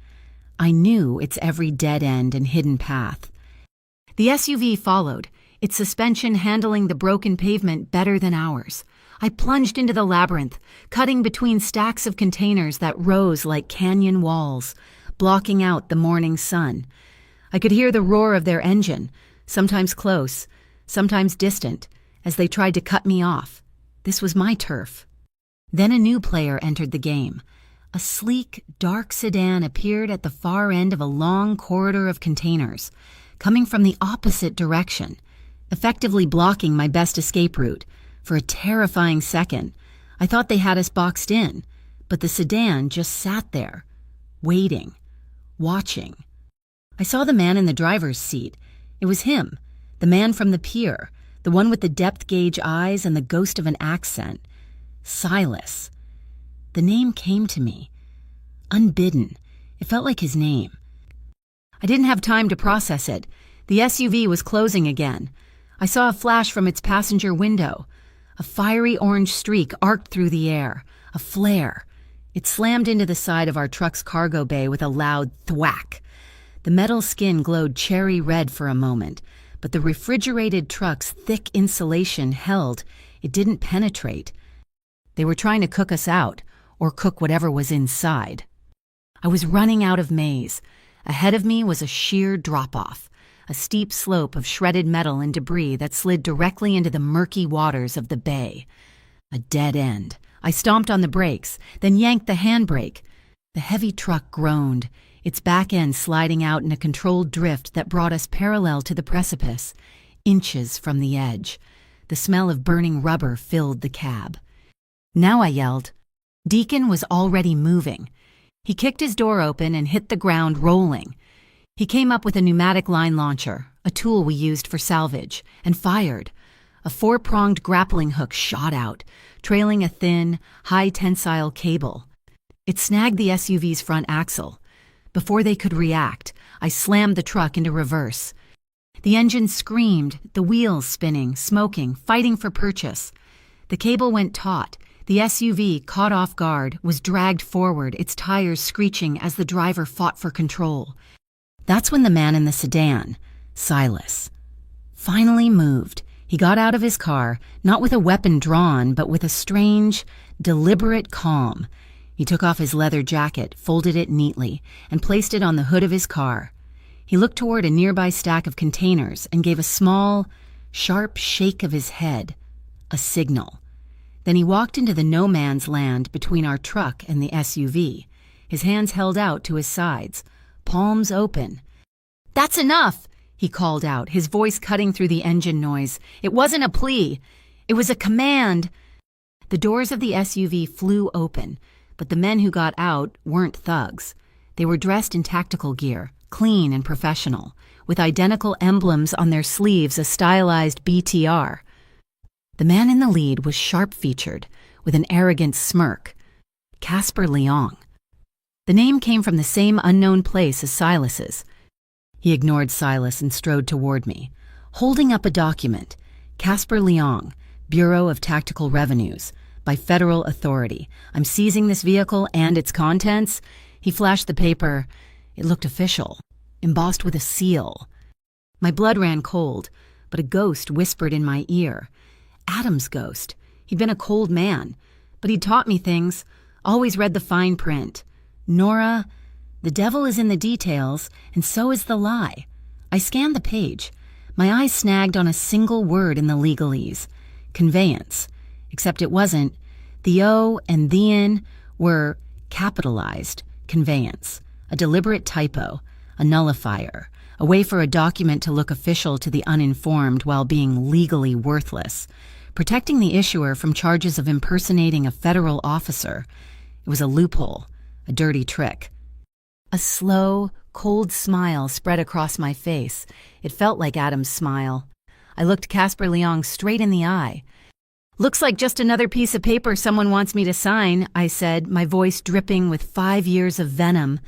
I knew its every dead end and hidden path. The SUV followed, its suspension handling the broken pavement better than ours. I plunged into the labyrinth, cutting between stacks of containers that rose like canyon walls, blocking out the morning sun. I could hear the roar of their engine, sometimes close, sometimes distant, as they tried to cut me off. This was my turf. Then a new player entered the game. A sleek, dark sedan appeared at the far end of a long corridor of containers, coming from the opposite direction, effectively blocking my best escape route. For a terrifying second, I thought they had us boxed in, but the sedan just sat there, waiting, watching. I saw the man in the driver's seat. It was him, the man from the pier, the one with the depth gauge eyes and the ghost of an accent. Silas. The name came to me. Unbidden. It felt like his name. I didn't have time to process it. The SUV was closing again. I saw a flash from its passenger window. A fiery orange streak arced through the air. A flare. It slammed into the side of our truck's cargo bay with a loud thwack. The metal skin glowed cherry red for a moment, but the refrigerated truck's thick insulation held. It didn't penetrate. They were trying to cook us out, or cook whatever was inside. I was running out of maze. Ahead of me was a sheer drop-off, a steep slope of shredded metal and debris that slid directly into the murky waters of the bay. A dead end. I stomped on the brakes, then yanked the handbrake. The heavy truck groaned, its back end sliding out in a controlled drift that brought us parallel to the precipice, inches from the edge. The smell of burning rubber filled the cab. Now I yelled. Deacon was already moving. He kicked his door open and hit the ground rolling. He came up with a pneumatic line launcher, a tool we used for salvage, and fired. A 4-pronged grappling hook shot out, trailing a thin, high-tensile cable. It snagged the SUV's front axle. Before they could react, I slammed the truck into reverse. The engine screamed, the wheels spinning, smoking, fighting for purchase. The cable went taut. The SUV, caught off guard, was dragged forward, its tires screeching as the driver fought for control. That's when the man in the sedan, Silas, finally moved. He got out of his car, not with a weapon drawn, but with a strange, deliberate calm. He took off his leather jacket, folded it neatly, and placed it on the hood of his car. He looked toward a nearby stack of containers and gave a small, sharp shake of his head, a signal. Then he walked into the no-man's land between our truck and the SUV, his hands held out to his sides, palms open. "That's enough!" he called out, his voice cutting through the engine noise. It wasn't a plea. It was a command. The doors of the SUV flew open, but the men who got out weren't thugs. They were dressed in tactical gear, clean and professional, with identical emblems on their sleeves, a stylized BTR. The man in the lead was sharp-featured, with an arrogant smirk. Casper Leong. The name came from the same unknown place as Silas's. He ignored Silas and strode toward me, holding up a document. Casper Leong, Bureau of Tactical Revenues, by federal authority. I'm seizing this vehicle and its contents. He flashed the paper. It looked official, embossed with a seal. My blood ran cold, but a ghost whispered in my ear. Adam's ghost. He'd been a cold man, but he'd taught me things, always read the fine print. Nora, the devil is in the details, and so is the lie. I scanned the page. My eyes snagged on a single word in the legalese: conveyance. Except it wasn't. The O and the N were capitalized: conveyance. A deliberate typo, a nullifier, a way for a document to look official to the uninformed while being legally worthless, protecting the issuer from charges of impersonating a federal officer. It was a loophole, a dirty trick. A slow, cold smile spread across my face. It felt like Adam's smile. I looked Casper Leong straight in the eye. "Looks like just another piece of paper someone wants me to sign," I said, my voice dripping with 5 years of venom.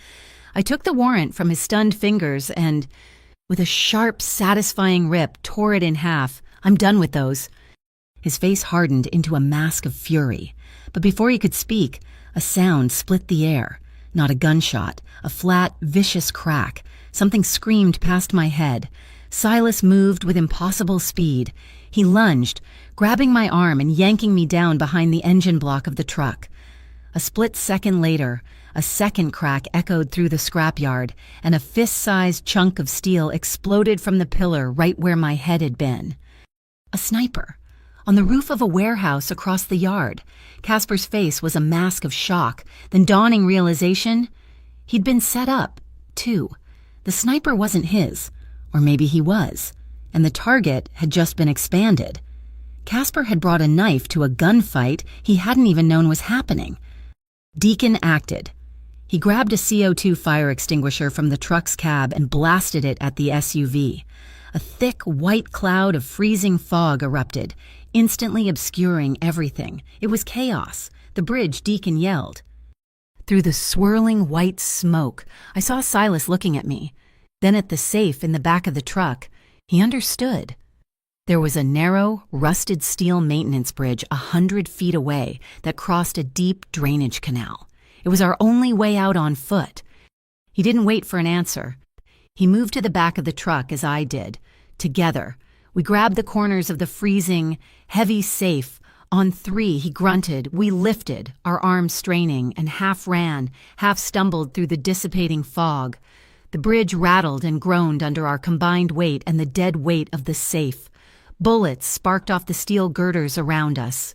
I took the warrant from his stunned fingers and, with a sharp, satisfying rip, tore it in half. "I'm done with those." His face hardened into a mask of fury. But before he could speak, a sound split the air. Not a gunshot, a flat, vicious crack. Something screamed past my head. Silas moved with impossible speed. He lunged, grabbing my arm and yanking me down behind the engine block of the truck. A split second later, a second crack echoed through the scrapyard, and a fist-sized chunk of steel exploded from the pillar right where my head had been. A sniper. On the roof of a warehouse across the yard. Casper's face was a mask of shock, then dawning realization. He'd been set up, too. The sniper wasn't his, or maybe he was, and the target had just been expanded. Casper had brought a knife to a gunfight he hadn't even known was happening. Deacon acted. He grabbed a CO2 fire extinguisher from the truck's cab and blasted it at the SUV. A thick, white cloud of freezing fog erupted, instantly obscuring everything. It was chaos. The bridge, Deacon yelled. Through the swirling white smoke, I saw Silas looking at me. Then at the safe in the back of the truck. He understood. There was a narrow, rusted steel maintenance bridge 100 feet away that crossed a deep drainage canal. It was our only way out on foot. He didn't wait for an answer. He moved to the back of the truck as I did. Together, we grabbed the corners of the freezing, heavy safe. On 3, he grunted. We lifted, our arms straining, and half ran, half stumbled through the dissipating fog. The bridge rattled and groaned under our combined weight and the dead weight of the safe. Bullets sparked off the steel girders around us.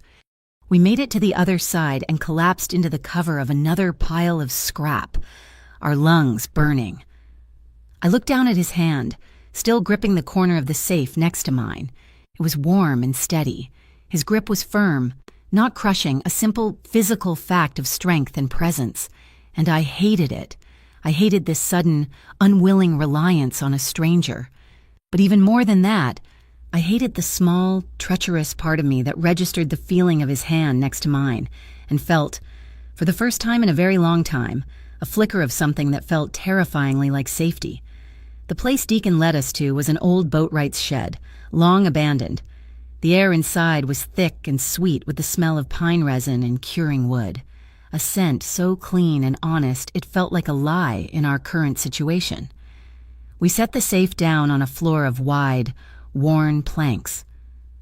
We made it to the other side and collapsed into the cover of another pile of scrap, our lungs burning. I looked down at his hand, still gripping the corner of the safe next to mine. It was warm and steady. His grip was firm, not crushing, a simple physical fact of strength and presence. And I hated it. I hated this sudden, unwilling reliance on a stranger. But even more than that, I hated the small, treacherous part of me that registered the feeling of his hand next to mine and felt, for the first time in a very long time, a flicker of something that felt terrifyingly like safety. The place Deacon led us to was an old boatwright's shed, long abandoned. The air inside was thick and sweet with the smell of pine resin and curing wood, a scent so clean and honest it felt like a lie in our current situation. We set the safe down on a floor of wide, worn planks.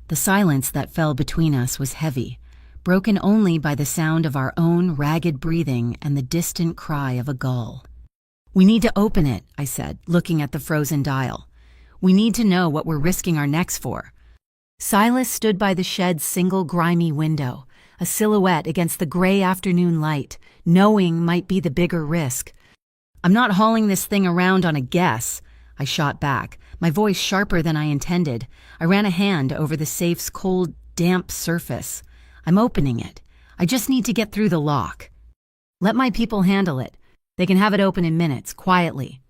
The silence that fell between us was heavy, broken only by the sound of our own ragged breathing and the distant cry of a gull. "We need to open it," I said, looking at the frozen dial. "We need to know what we're risking our necks for." Silas stood by the shed's single grimy window, a silhouette against the gray afternoon light. Knowing might be the bigger risk. "I'm not hauling this thing around on a guess," I shot back, my voice sharper than I intended. I ran a hand over the safe's cold, damp surface. "I'm opening it. I just need to get through the lock. Let my people handle it. They can have it open in minutes, quietly."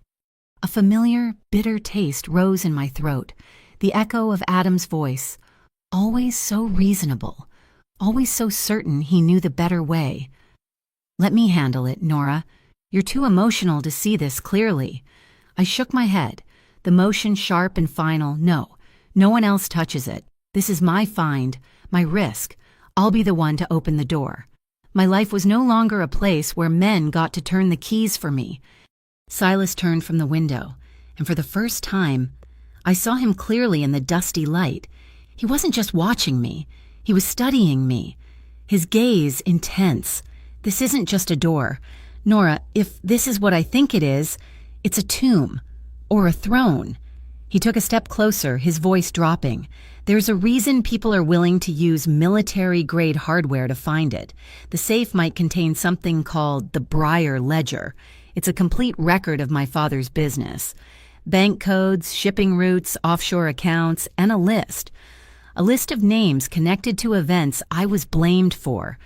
A familiar, bitter taste rose in my throat, the echo of Adam's voice, always so reasonable, always so certain he knew the better way. "Let me handle it, Nora. You're too emotional to see this clearly." I shook my head, the motion sharp and final. No one else touches it. This is my find, my risk. I'll be the one to open the door. My life was no longer a place where men got to turn the keys for me. Silas turned from the window, and for the first time, I saw him clearly in the dusty light. He wasn't just watching me. He was studying me. His gaze intense. "This isn't just a door. Nora, if this is what I think it is, it's a tomb. Or a throne." He took a step closer, his voice dropping. There's a reason people are willing to use military-grade hardware to find it. The safe might contain something called the Breyer Ledger. It's a complete record of my father's business. Bank codes, shipping routes, offshore accounts, and a list. A list of names connected to events I was blamed for.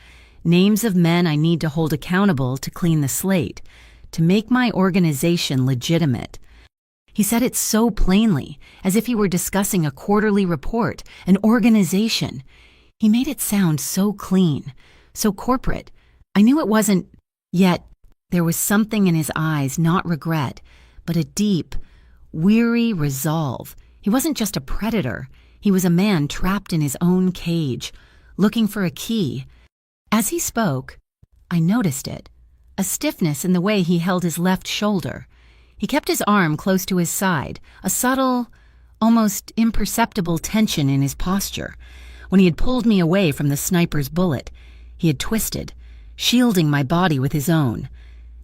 Names of men I need to hold accountable to clean the slate, to make my organization legitimate. He said it so plainly, as if he were discussing a quarterly report, an organization. He made it sound so clean, so corporate. I knew it wasn't, yet there was something in his eyes, not regret, but a deep, weary resolve. He wasn't just a predator. He was a man trapped in his own cage, looking for a key. As he spoke, I noticed it, a stiffness in the way he held his left shoulder. He kept his arm close to his side, a subtle, almost imperceptible tension in his posture. When he had pulled me away from the sniper's bullet, he had twisted, shielding my body with his own.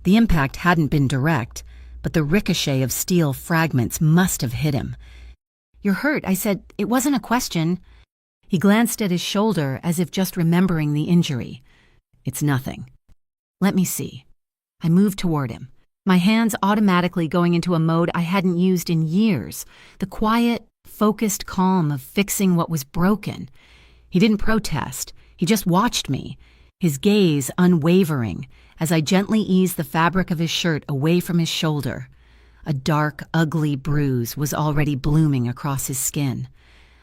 The impact hadn't been direct, but the ricochet of steel fragments must have hit him. "You're hurt," I said. "It wasn't a question." He glanced at his shoulder as if just remembering the injury. "It's nothing." "Let me see." I moved toward him, my hands automatically going into a mode I hadn't used in years, the quiet, focused calm of fixing what was broken. He didn't protest. He just watched me, his gaze unwavering, as I gently eased the fabric of his shirt away from his shoulder. A dark, ugly bruise was already blooming across his skin.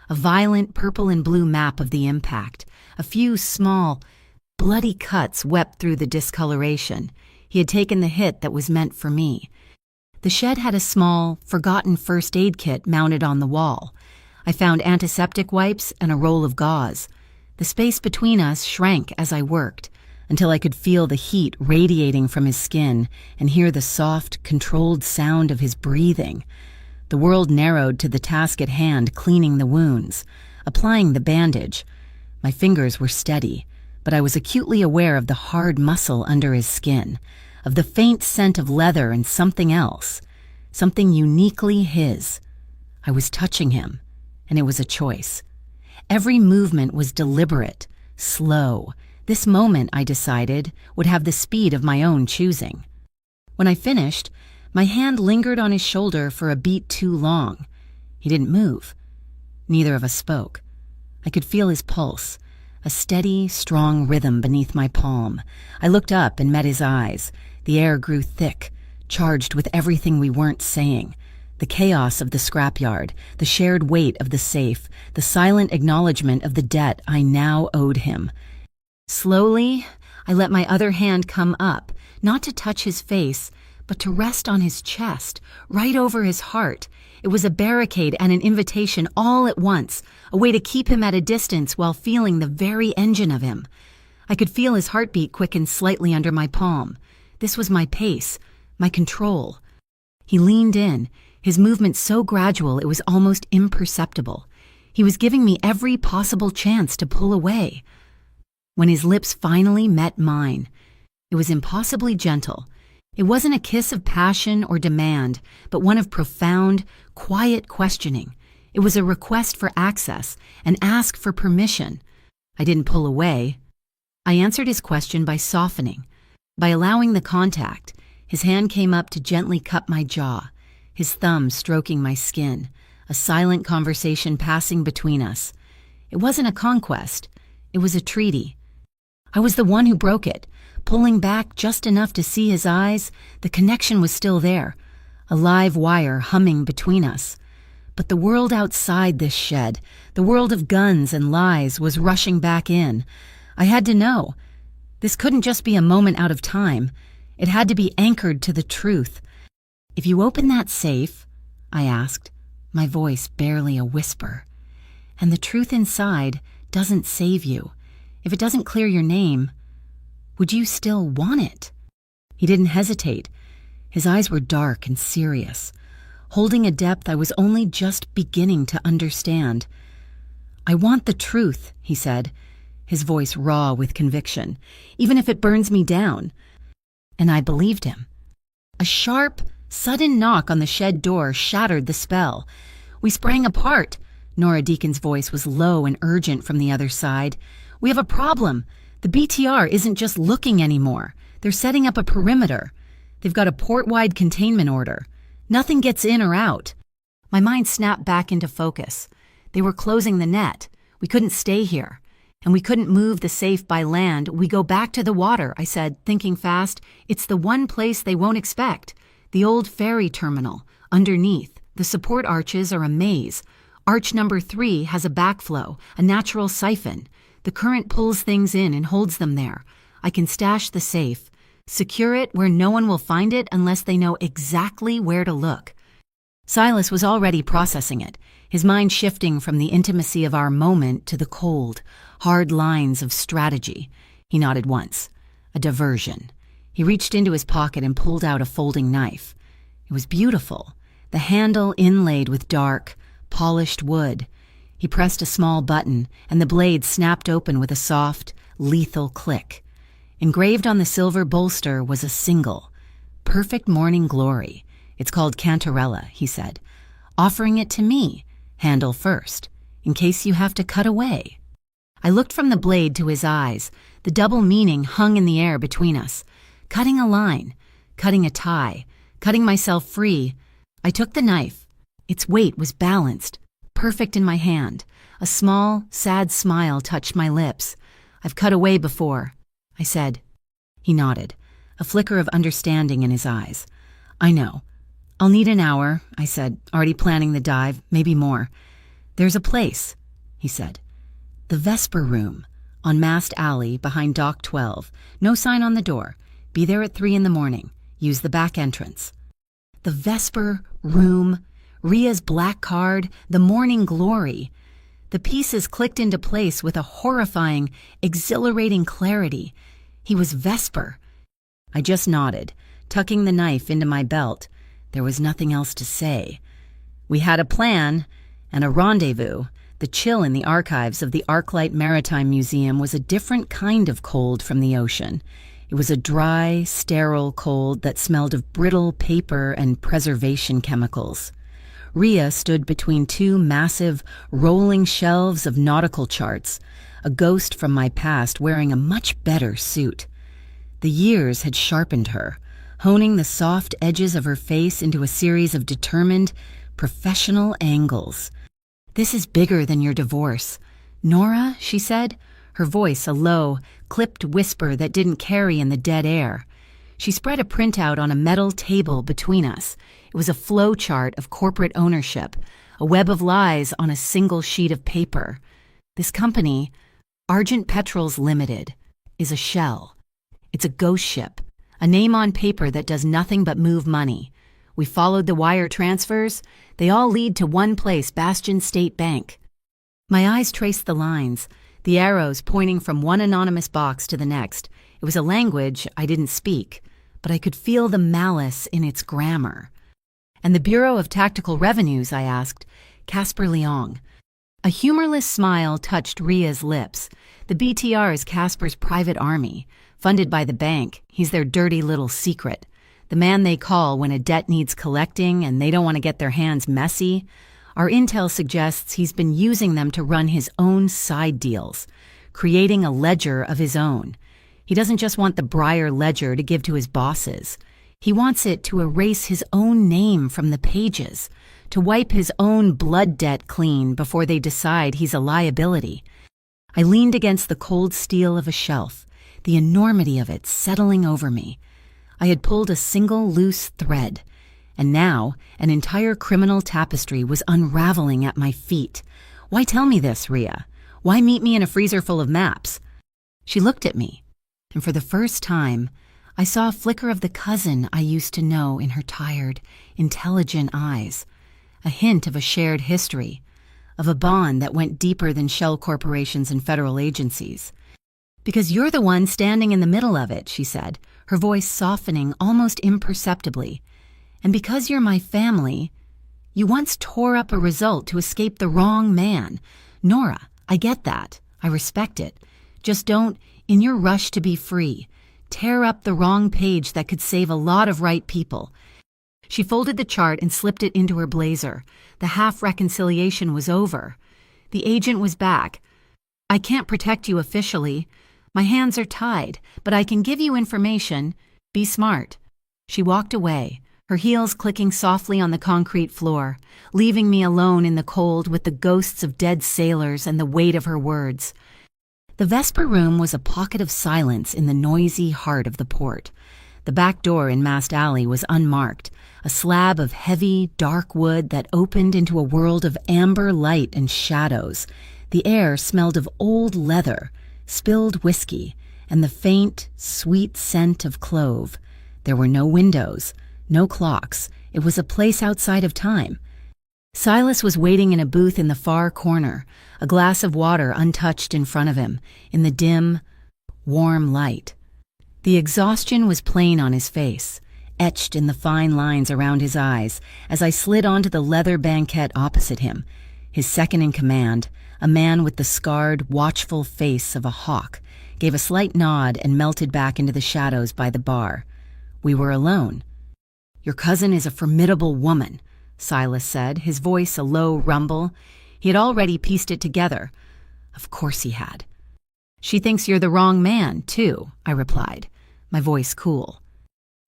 A violent purple and blue map of the impact. A few small, bloody cuts wept through the discoloration. He had taken the hit that was meant for me. The shed had a small, forgotten first aid kit mounted on the wall. I found antiseptic wipes and a roll of gauze. The space between us shrank as I worked, until I could feel the heat radiating from his skin and hear the soft, controlled sound of his breathing. The world narrowed to the task at hand, cleaning the wounds, applying the bandage. My fingers were steady, but I was acutely aware of the hard muscle under his skin, of the faint scent of leather and something else, something uniquely his. I was touching him, and it was a choice. Every movement was deliberate, slow. This moment, I decided, would have the speed of my own choosing. When I finished, my hand lingered on his shoulder for a beat too long. He didn't move. Neither of us spoke. I could feel his pulse, a steady, strong rhythm beneath my palm. I looked up and met his eyes. The air grew thick, charged with everything we weren't saying. The chaos of the scrapyard, the shared weight of the safe, the silent acknowledgement of the debt I now owed him. Slowly, I let my other hand come up, not to touch his face, but to rest on his chest, right over his heart. It was a barricade and an invitation all at once, a way to keep him at a distance while feeling the very engine of him. I could feel his heartbeat quicken slightly under my palm. This was my pace, my control. He leaned in, his movement so gradual it was almost imperceptible. He was giving me every possible chance to pull away. When his lips finally met mine, it was impossibly gentle. It wasn't a kiss of passion or demand, but one of profound, quiet questioning. It was a request for access, an ask for permission. I didn't pull away. I answered his question by softening, by allowing the contact. His hand came up to gently cup my jaw, his thumb stroking my skin, a silent conversation passing between us. It wasn't a conquest. It was a treaty. I was the one who broke it, pulling back just enough to see his eyes. The connection was still there, a live wire humming between us. But the world outside this shed, the world of guns and lies, was rushing back in. I had to know. This couldn't just be a moment out of time. It had to be anchored to the truth. "If you open that safe," I asked, my voice barely a whisper, "and the truth inside doesn't save you, if it doesn't clear your name, would you still want it?" He didn't hesitate. His eyes were dark and serious, holding a depth I was only just beginning to understand. "I want the truth," he said, his voice raw with conviction, "even if it burns me down." And I believed him. A sharp, sudden knock on the shed door shattered the spell. We sprang apart. Nora Deacon's voice was low and urgent from the other side. We have a problem. The BTR isn't just looking anymore. They're setting up a perimeter. They've got a port-wide containment order. Nothing gets in or out. My mind snapped back into focus. They were closing the net. We couldn't stay here. And we couldn't move the safe by land. We go back to the water, I said, thinking fast. It's the one place they won't expect. The old ferry terminal. Underneath, the support arches are a maze. Arch number 3 has a backflow, a natural siphon. The current pulls things in and holds them there. I can stash the safe. Secure it where no one will find it unless they know exactly where to look. Silas was already processing it, his mind shifting from the intimacy of our moment to the cold, hard lines of strategy. He nodded once. A diversion. He reached into his pocket and pulled out a folding knife. It was beautiful, the handle inlaid with dark, polished wood. He pressed a small button, and the blade snapped open with a soft, lethal click. Engraved on the silver bolster was a single, "Perfect Morning Glory. It's called Cantarella," he said. "Offering it to me, handle first, in case you have to cut away." I looked from the blade to his eyes. The double meaning hung in the air between us. Cutting a line, cutting a tie, cutting myself free. I took the knife. Its weight was balanced, perfect in my hand. A small, sad smile touched my lips. "I've cut away before," I said. He nodded, a flicker of understanding in his eyes. "I know. I'll need an hour," I said, already planning the dive, maybe more. "There's a place," he said. "The Vesper Room, on Mast Alley behind Dock 12. No sign on the door. Be there at 3 in the morning. Use the back entrance." The Vesper Room, Ria's black card, the Morning Glory. The pieces clicked into place with a horrifying, exhilarating clarity. He was Vesper. I just nodded, tucking the knife into my belt. There was nothing else to say. We had a plan and a rendezvous. The chill in the archives of the Arclight Maritime Museum was a different kind of cold from the ocean. It was a dry, sterile cold that smelled of brittle paper and preservation chemicals. Ria stood between 2 massive, rolling shelves of nautical charts, a ghost from my past wearing a much better suit. The years had sharpened her, honing the soft edges of her face into a series of determined, professional angles. "This is bigger than your divorce. Nora," she said, her voice a low, clipped whisper that didn't carry in the dead air. She spread a printout on a metal table between us. It was a flow chart of corporate ownership, a web of lies on a single sheet of paper. This company, Argent Petrels Limited, is a shell. It's a ghost ship, a name on paper that does nothing but move money. We followed the wire transfers. They all lead to one place, Bastion State Bank. My eyes traced the lines, the arrows pointing from one anonymous box to the next. It was a language I didn't speak, but I could feel the malice in its grammar. "And the Bureau of Tactical Revenues?" I asked. "Casper Leong." A humorless smile touched Ria's lips. "The BTR is Casper's private army. Funded by the bank, he's their dirty little secret. The man they call when a debt needs collecting and they don't want to get their hands messy. Our intel suggests he's been using them to run his own side deals, creating a ledger of his own. He doesn't just want the Breyer ledger to give to his bosses. He wants it to erase his own name from the pages, to wipe his own blood debt clean before they decide he's a liability." I leaned against the cold steel of a shelf, the enormity of it settling over me. I had pulled a single loose thread, and now an entire criminal tapestry was unraveling at my feet. "Why tell me this, Ria? Why meet me in a freezer full of maps?" She looked at me, and for the first time, I saw a flicker of the cousin I used to know in her tired, intelligent eyes, a hint of a shared history, of a bond that went deeper than shell corporations and federal agencies. "Because you're the one standing in the middle of it," she said, her voice softening almost imperceptibly. "And because you're my family, you once tore up a result to escape the wrong man. Nora, I get that. I respect it. Just don't, in your rush to be free, tear up the wrong page that could save a lot of right people." She folded the chart and slipped it into her blazer. The half-reconciliation was over. The agent was back. "I can't protect you officially. My hands are tied, but I can give you information. Be smart." She walked away, her heels clicking softly on the concrete floor, leaving me alone in the cold with the ghosts of dead sailors and the weight of her words. The Vesper room was a pocket of silence in the noisy heart of the port. The back door in Mast Alley was unmarked, a slab of heavy, dark wood that opened into a world of amber light and shadows. The air smelled of old leather, spilled whiskey, and the faint, sweet scent of clove. There were no windows, no clocks. It was a place outside of time. Silas was waiting in a booth in the far corner, a glass of water untouched in front of him, in the dim, warm light. The exhaustion was plain on his face, etched in the fine lines around his eyes, as I slid onto the leather banquette opposite him. His second in command, a man with the scarred, watchful face of a hawk, gave a slight nod and melted back into the shadows by the bar. We were alone. "Your cousin is a formidable woman," Silas said, his voice a low rumble. He had already pieced it together. Of course he had. "She thinks you're the wrong man, too," I replied, my voice cool.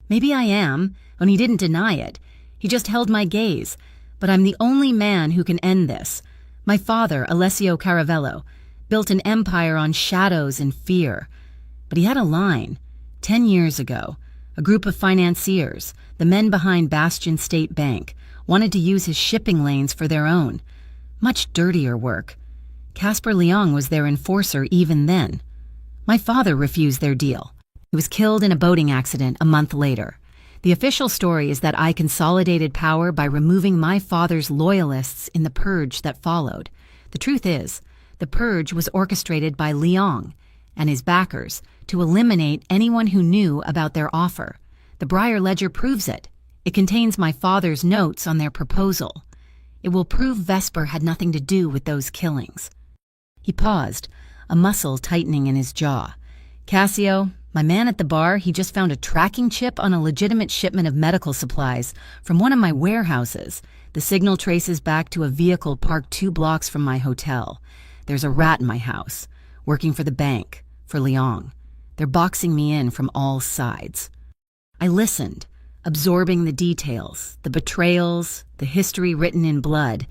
"Maybe I am, and he didn't deny it. He just held my gaze. But I'm the only man who can end this. My father, Alessio Caravello, built an empire on shadows and fear. But he had a line. 10 years ago, a group of financiers, the men behind Bastion State Bank, wanted to use his shipping lanes for their own. Much dirtier work. Casper Leong was their enforcer even then. My father refused their deal. He was killed in a boating accident a month later. The official story is that I consolidated power by removing my father's loyalists in the purge that followed. The truth is, the purge was orchestrated by Leong and his backers to eliminate anyone who knew about their offer. The Briar Ledger proves it. It contains my father's notes on their proposal. It will prove Vesper had nothing to do with those killings. He paused, a muscle tightening in his jaw. "Cassio, my man at the bar, he just found a tracking chip on a legitimate shipment of medical supplies from one of my warehouses. The signal traces back to a vehicle parked 2 blocks from my hotel. There's a rat in my house, working for the bank, for Leong. They're boxing me in from all sides." I listened, absorbing the details, the betrayals, the history written in blood.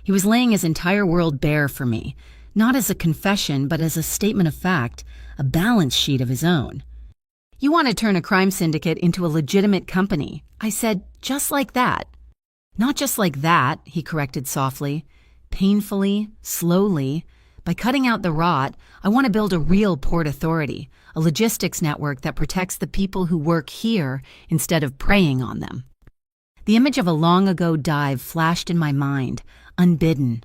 He was laying his entire world bare for me, not as a confession, but as a statement of fact, a balance sheet of his own. "You want to turn a crime syndicate into a legitimate company," I said, just like that. "Not just like that," he corrected softly. "Painfully, slowly. By cutting out the rot, I want to build a real port authority, a logistics network that protects the people who work here instead of preying on them." The image of a long-ago dive flashed in my mind, unbidden.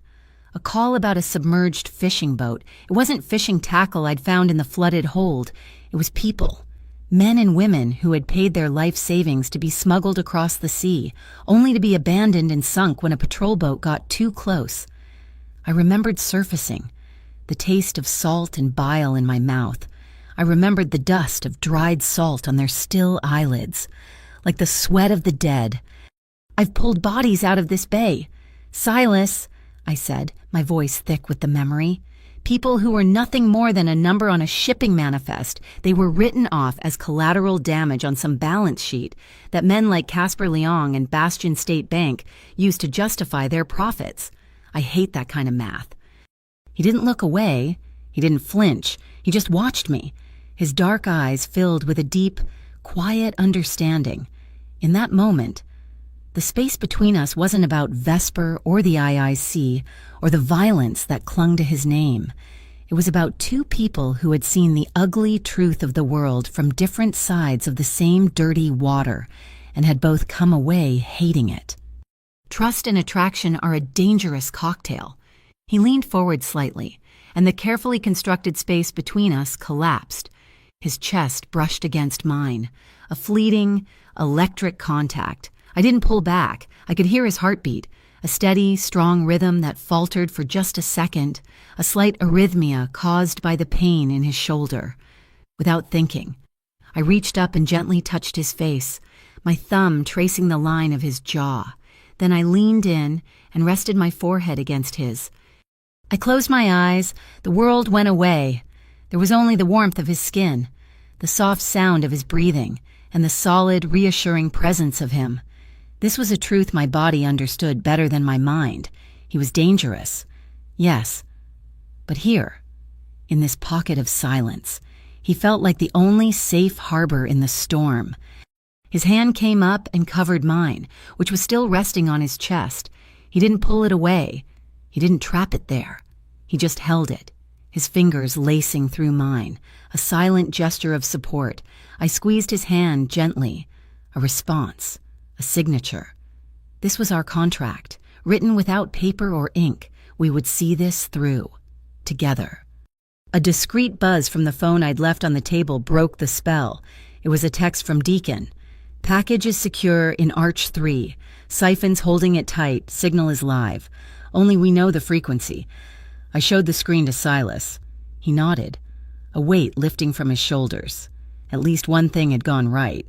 A call about a submerged fishing boat. It wasn't fishing tackle I'd found in the flooded hold. It was people, men and women who had paid their life savings to be smuggled across the sea, only to be abandoned and sunk when a patrol boat got too close. I remembered surfacing, the taste of salt and bile in my mouth. I remembered the dust of dried salt on their still eyelids, like the sweat of the dead. "I've pulled bodies out of this bay. Silas," I said, my voice thick with the memory. "People who were nothing more than a number on a shipping manifest. They were written off as collateral damage on some balance sheet that men like Casper Leong and Bastion State Bank used to justify their profits. I hate that kind of math." He didn't look away. He didn't flinch. He just watched me, his dark eyes filled with a deep, quiet understanding. In that moment, the space between us wasn't about Vesper or the IIC or the violence that clung to his name. It was about 2 people who had seen the ugly truth of the world from different sides of the same dirty water and had both come away hating it. Trust and attraction are a dangerous cocktail. He leaned forward slightly, and the carefully constructed space between us collapsed. His chest brushed against mine, a fleeting, electric contact. I didn't pull back. I could hear his heartbeat, a steady, strong rhythm that faltered for just a second, a slight arrhythmia caused by the pain in his shoulder. Without thinking, I reached up and gently touched his face. my thumb tracing the line of his jaw. Then I leaned in and rested my forehead against his. I closed my eyes. The world went away. There was only the warmth of his skin, the soft sound of his breathing, and the solid, reassuring presence of him. This was a truth my body understood better than my mind. He was dangerous. Yes. But here, in this pocket of silence, he felt like the only safe harbor in the storm. His hand came up and covered mine, which was still resting on his chest. He didn't pull it away. He didn't trap it there. He just held it, his fingers lacing through mine, a silent gesture of support. I squeezed his hand gently, a response, a signature. This was our contract, written without paper or ink. We would see this through, together. A discreet buzz from the phone I'd left on the table broke the spell. It was a text from Deacon. Package is secure in Arch 3. Siphons holding it tight. Signal is live. Only we know the frequency. I showed the screen to Silas. He nodded, a weight lifting from his shoulders. At least one thing had gone right.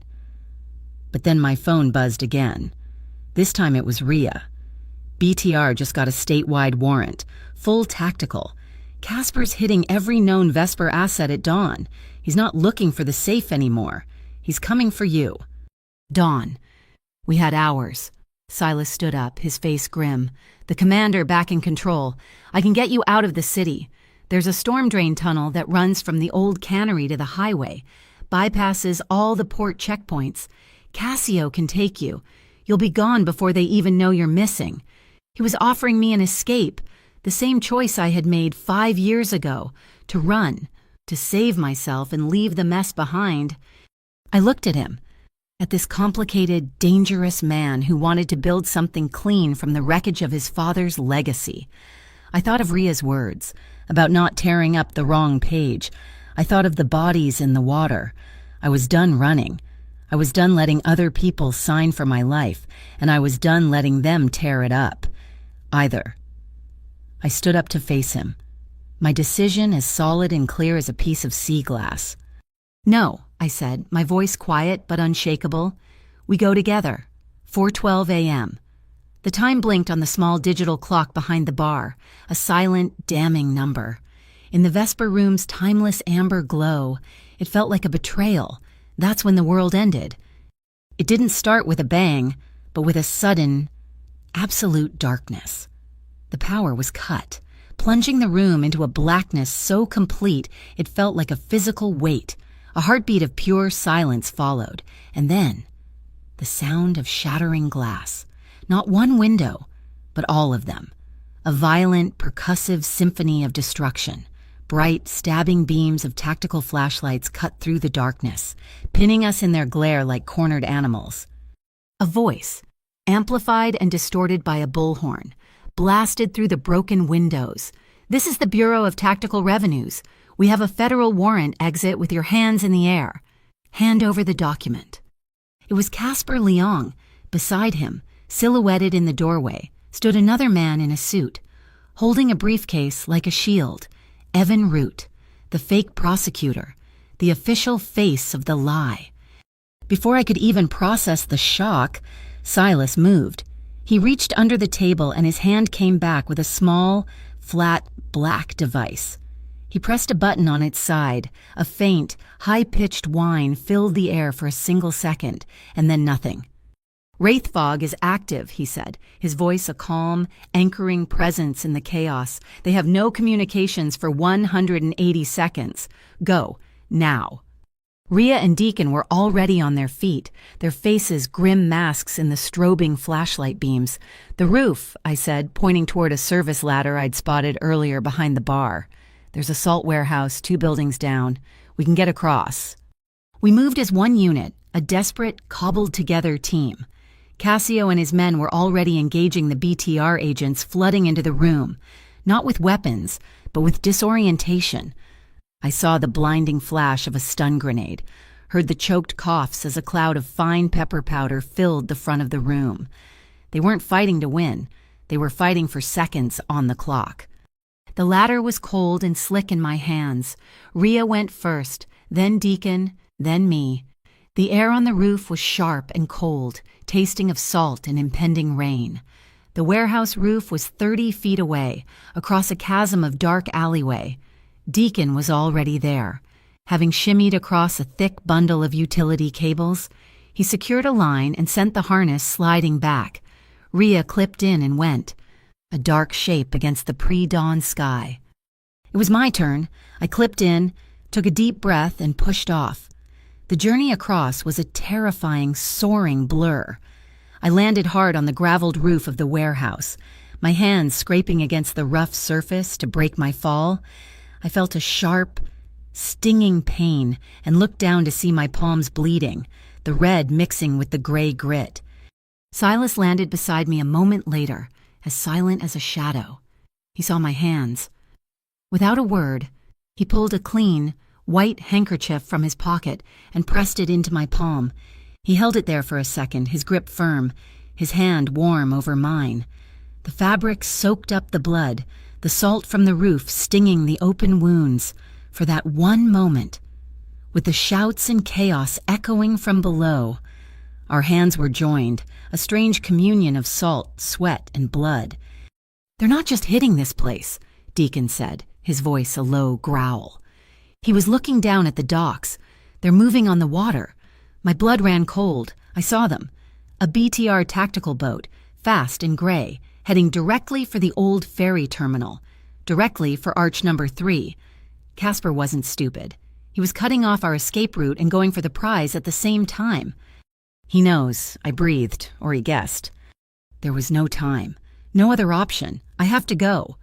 But then my phone buzzed again. This time it was Rhea. BTR just got a statewide warrant, full tactical. Casper's hitting every known Vesper asset at dawn. He's not looking for the safe anymore. He's coming for you. Dawn. We had hours. Silas stood up, his face grim. The commander back in control. I can get you out of the city. There's a storm drain tunnel that runs from the old cannery to the highway. Bypasses all the port checkpoints. Cassio can take you. You'll be gone before they even know you're missing. He was offering me an escape, the same choice I had made 5 years ago, to run, to save myself and leave the mess behind. I looked at him, at this complicated, dangerous man who wanted to build something clean from the wreckage of his father's legacy. I thought of Rhea's words, about not tearing up the wrong page. I thought of the bodies in the water. I was done running. I was done letting other people sign for my life, and I was done letting them tear it up. Either. I stood up to face him, my decision as solid and clear as a piece of sea glass. No, I said, my voice quiet but unshakable. We go together. 4:12 a.m. The time blinked on the small digital clock behind the bar, a silent, damning number. In the Vesper room's timeless amber glow, it felt like a betrayal. That's when the world ended. It didn't start with a bang, but with a sudden, absolute darkness. The power was cut, plunging the room into a blackness so complete it felt like a physical weight. A heartbeat of pure silence followed, and then the sound of shattering glass. Not one window, but all of them. A violent, percussive symphony of destruction. Bright, stabbing beams of tactical flashlights cut through the darkness, pinning us in their glare like cornered animals. A voice, amplified and distorted by a bullhorn, blasted through the broken windows. This is the Bureau of Tactical Revenues. We have a federal warrant. Exit with your hands in the air. Hand over the document. It was Casper Leong. Beside him, silhouetted in the doorway, stood another man in a suit, holding a briefcase like a shield. Evan Root, the fake prosecutor, the official face of the lie. Before I could even process the shock, Silas moved. He reached under the table and his hand came back with a small, flat, black device. He pressed a button on its side. A faint, high-pitched whine filled the air for a single second, and then nothing. Wraith fog is active, he said, his voice a calm, anchoring presence in the chaos. They have no communications for 180 seconds. Go, now. Rhea and Deacon were already on their feet, their faces grim masks in the strobing flashlight beams. The roof, I said, pointing toward a service ladder I'd spotted earlier behind the bar. There's a salt warehouse 2 buildings down. We can get across. We moved as one unit, a desperate, cobbled-together team. Cassio and his men were already engaging the BTR agents flooding into the room, not with weapons, but with disorientation. I saw the blinding flash of a stun grenade, heard the choked coughs as a cloud of fine pepper powder filled the front of the room. They weren't fighting to win. They were fighting for seconds on the clock. The ladder was cold and slick in my hands. Rhea went first, then Deacon, then me. The air on the roof was sharp and cold, tasting of salt and impending rain. The warehouse roof was 30 feet away, across a chasm of dark alleyway. Deacon was already there. Having shimmied across a thick bundle of utility cables, he secured a line and sent the harness sliding back. Rhea clipped in and went, a dark shape against the pre-dawn sky. It was my turn. I clipped in, took a deep breath, and pushed off. The journey across was a terrifying, soaring blur. I landed hard on the graveled roof of the warehouse, my hands scraping against the rough surface to break my fall. I felt a sharp, stinging pain and looked down to see my palms bleeding, the red mixing with the gray grit. Silas landed beside me a moment later, as silent as a shadow. He saw my hands. Without a word, he pulled a clean, white handkerchief from his pocket and pressed it into my palm. He held it there for a second, his grip firm, his hand warm over mine. The fabric soaked up the blood, the salt from the roof stinging the open wounds, for that one moment. With the shouts and chaos echoing from below, our hands were joined, a strange communion of salt, sweat, and blood. "They're not just hitting this place," Deacon said, his voice a low growl. He was looking down at the docks. "They're moving on the water." My blood ran cold. I saw them. A BTR tactical boat, fast and gray, heading directly for the old ferry terminal, directly for arch number 3. Casper wasn't stupid. He was cutting off our escape route and going for the prize at the same time. "He knows," I breathed, or he guessed. There was no time, no other option. I have to go.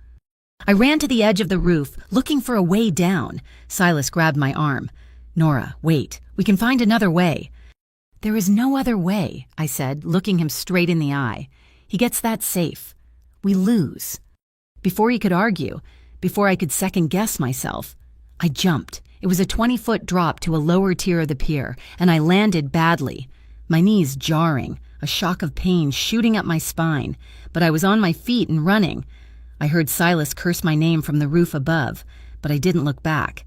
I ran to the edge of the roof, looking for a way down. Silas grabbed my arm. "Nora, wait. We can find another way." "There is no other way," I said, looking him straight in the eye. "He gets that safe. We lose." Before he could argue, before I could second-guess myself, I jumped. It was a 20-foot drop to a lower tier of the pier, and I landed badly. My knees jarring, a shock of pain shooting up my spine, but I was on my feet and running. I heard Silas curse my name from the roof above, but I didn't look back.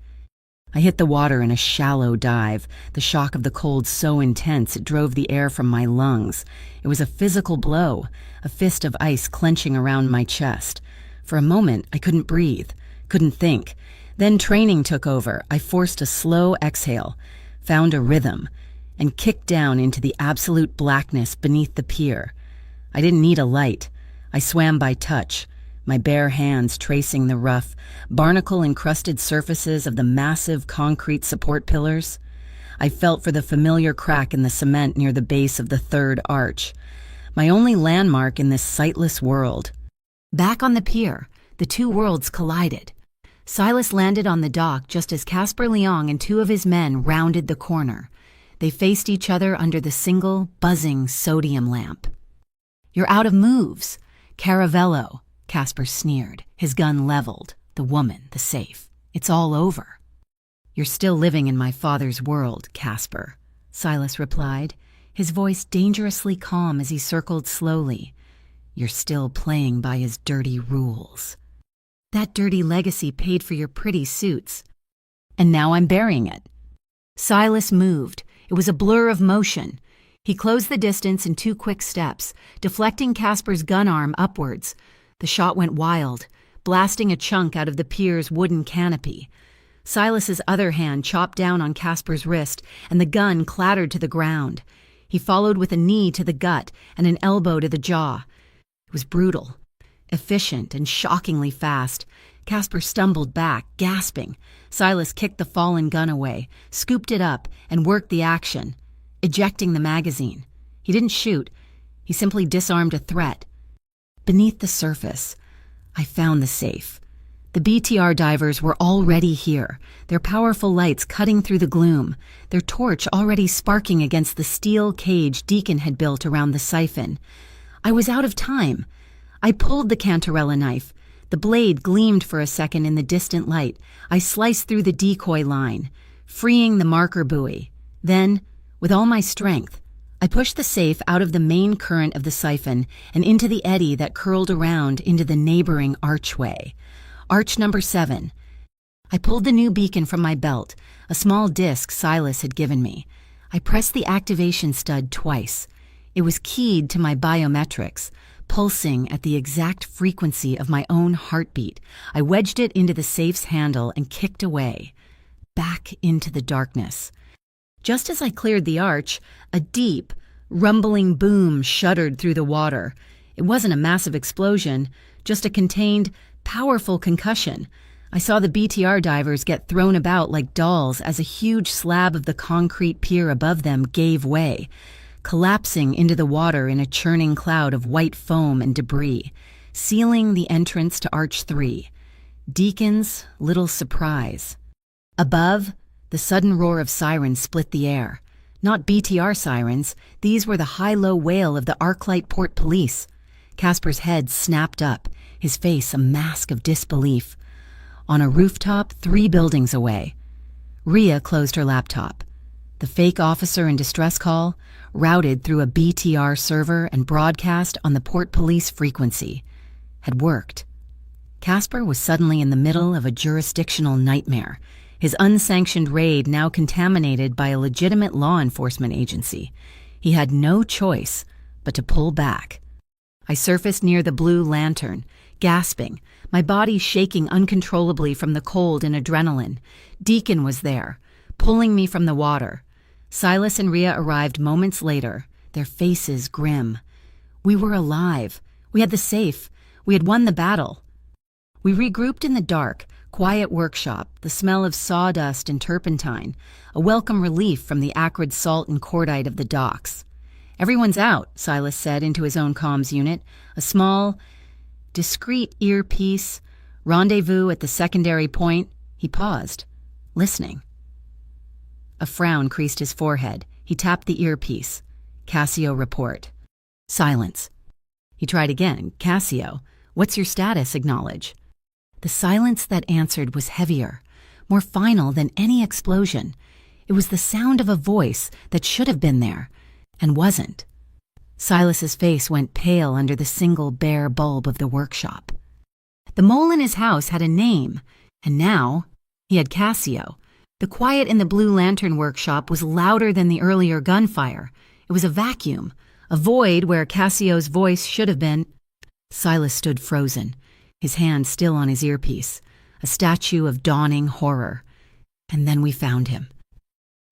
I hit the water in a shallow dive, the shock of the cold so intense it drove the air from my lungs. It was a physical blow, a fist of ice clenching around my chest. For a moment, I couldn't breathe, couldn't think. Then training took over. I forced a slow exhale, found a rhythm, and kicked down into the absolute blackness beneath the pier. I didn't need a light. I swam by touch, my bare hands tracing the rough, barnacle-encrusted surfaces of the massive concrete support pillars. I felt for the familiar crack in the cement near the base of the third arch, my only landmark in this sightless world. Back on the pier, the two worlds collided. Silas landed on the dock just as Casper Leong and 2 of his men rounded the corner. They faced each other under the single, buzzing sodium lamp. "You're out of moves. Caravello," Casper sneered, his gun leveled. "The woman, the safe. It's all over." "You're still living in my father's world, Casper," Silas replied, his voice dangerously calm as he circled slowly. "You're still playing by his dirty rules. That dirty legacy paid for your pretty suits. And now I'm burying it." Silas moved. It was a blur of motion. He closed the distance in 2 quick steps, deflecting Casper's gun arm upwards. The shot went wild, blasting a chunk out of the pier's wooden canopy. Silas's other hand chopped down on Casper's wrist, and the gun clattered to the ground. He followed with a knee to the gut and an elbow to the jaw. It was brutal, efficient, and shockingly fast. Casper stumbled back, gasping. Silas kicked the fallen gun away, scooped it up, and worked the action, ejecting the magazine. He didn't shoot. He simply disarmed a threat. Beneath the surface, I found the safe. The BTR divers were already here, their powerful lights cutting through the gloom, their torch already sparking against the steel cage Deacon had built around the siphon. I was out of time. I pulled the cantarella knife. The blade gleamed for a second in the distant light. I sliced through the decoy line, freeing the marker buoy. Then, with all my strength, I pushed the safe out of the main current of the siphon and into the eddy that curled around into the neighboring archway. Arch number 7. I pulled the new beacon from my belt, a small disc Silas had given me. I pressed the activation stud twice. It was keyed to my biometrics, pulsing at the exact frequency of my own heartbeat. I wedged it into the safe's handle and kicked away, back into the darkness. Just as I cleared the arch, a deep, rumbling boom shuddered through the water. It wasn't a massive explosion, just a contained, powerful concussion. I saw the BTR divers get thrown about like dolls as a huge slab of the concrete pier above them gave way, collapsing into the water in a churning cloud of white foam and debris, sealing the entrance to Arch 3. Deacon's little surprise. Above, the sudden roar of sirens split the air. Not BTR sirens, these were the high-low wail of the Arclight Port Police. Casper's head snapped up, his face a mask of disbelief. On a rooftop 3 buildings away. Rhea closed her laptop. The fake officer in distress call routed through a BTR server and broadcast on the Port Police frequency. Had worked. Casper was suddenly in the middle of a jurisdictional nightmare, his unsanctioned raid now contaminated by a legitimate law enforcement agency. He had no choice but to pull back. I surfaced near the Blue Lantern, gasping, my body shaking uncontrollably from the cold and adrenaline. Deacon was there, pulling me from the water. Silas and Rhea arrived moments later, their faces grim. We were alive. We had the safe. We had won the battle. We regrouped in the dark, quiet workshop, the smell of sawdust and turpentine, a welcome relief from the acrid salt and cordite of the docks. "Everyone's out," Silas said into his own comms unit, a small, discreet earpiece, rendezvous at the secondary point. He paused, listening. A frown creased his forehead. He tapped the earpiece. "Cassio report." Silence. He tried again. "Cassio, what's your status? Acknowledge." The silence that answered was heavier, more final than any explosion. It was the sound of a voice that should have been there, and wasn't. Silas's face went pale under the single bare bulb of the workshop. The mole in his house had a name, and now he had Cassio. The quiet in the Blue Lantern workshop was louder than the earlier gunfire. It was a vacuum, a void where Cassio's voice should have been. Silas stood frozen, his hand still on his earpiece, a statue of dawning horror. And then we found him.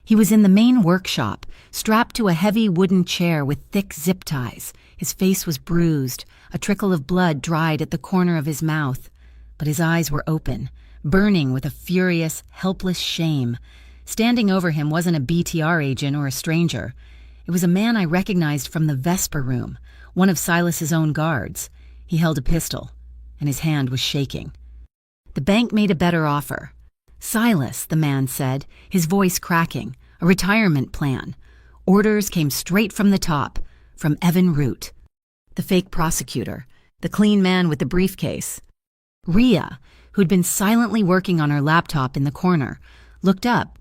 He was in the main workshop, strapped to a heavy wooden chair with thick zip ties. His face was bruised, a trickle of blood dried at the corner of his mouth. But his eyes were open, burning with a furious, helpless shame. Standing over him wasn't a BTR agent or a stranger. It was a man I recognized from the Vesper room, one of Silas's own guards. He held a pistol, and his hand was shaking. The bank made a better offer. "Silas," the man said, his voice cracking, "a retirement plan. Orders came straight from the top, from Evan Root." The fake prosecutor, the clean man with the briefcase. Rhea, who'd been silently working on her laptop in the corner, looked up.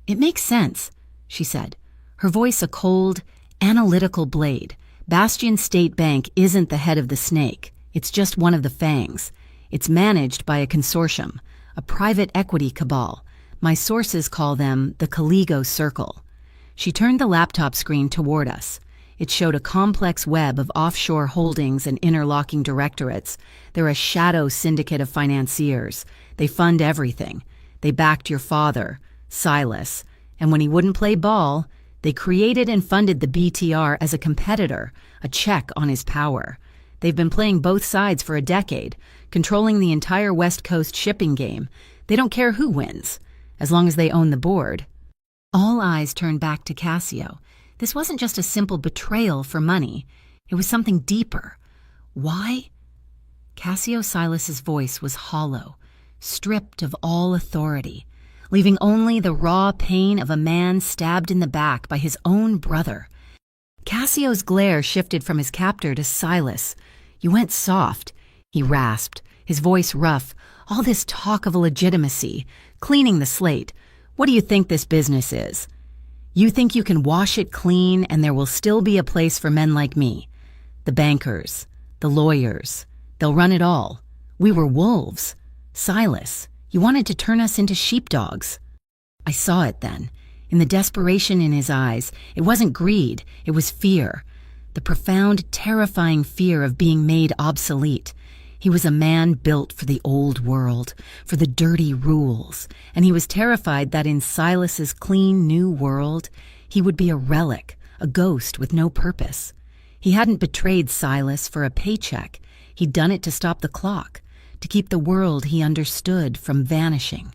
"It makes sense," she said, her voice a cold, analytical blade. "Bastion State Bank isn't the head of the snake. It's just one of the fangs. It's managed by a consortium, a private equity cabal. My sources call them the Caligo Circle." She turned the laptop screen toward us. It showed a complex web of offshore holdings and interlocking directorates. They're a shadow syndicate of financiers. They fund everything. They backed your father, Silas, and when he wouldn't play ball, they created and funded the BTR as a competitor, a check on his power. They've been playing both sides for a decade, controlling the entire West Coast shipping game. They don't care who wins, as long as they own the board. All eyes turned back to Cassio. This wasn't just a simple betrayal for money. It was something deeper. Why? Cassio Silas's voice was hollow, stripped of all authority, leaving only the raw pain of a man stabbed in the back by his own brother. Cassio's glare shifted from his captor to Silas. "You went soft," he rasped, his voice rough. "All this talk of legitimacy, cleaning the slate. What do you think this business is? You think you can wash it clean and there will still be a place for men like me? The bankers, the lawyers, they'll run it all. We were wolves. Silas, you wanted to turn us into sheepdogs." I saw it then. In the desperation in his eyes, it wasn't greed, it was fear. The profound, terrifying fear of being made obsolete. He was a man built for the old world, for the dirty rules, and he was terrified that in Silas's clean new world, he would be a relic, a ghost with no purpose. He hadn't betrayed Silas for a paycheck. He'd done it to stop the clock, to keep the world he understood from vanishing.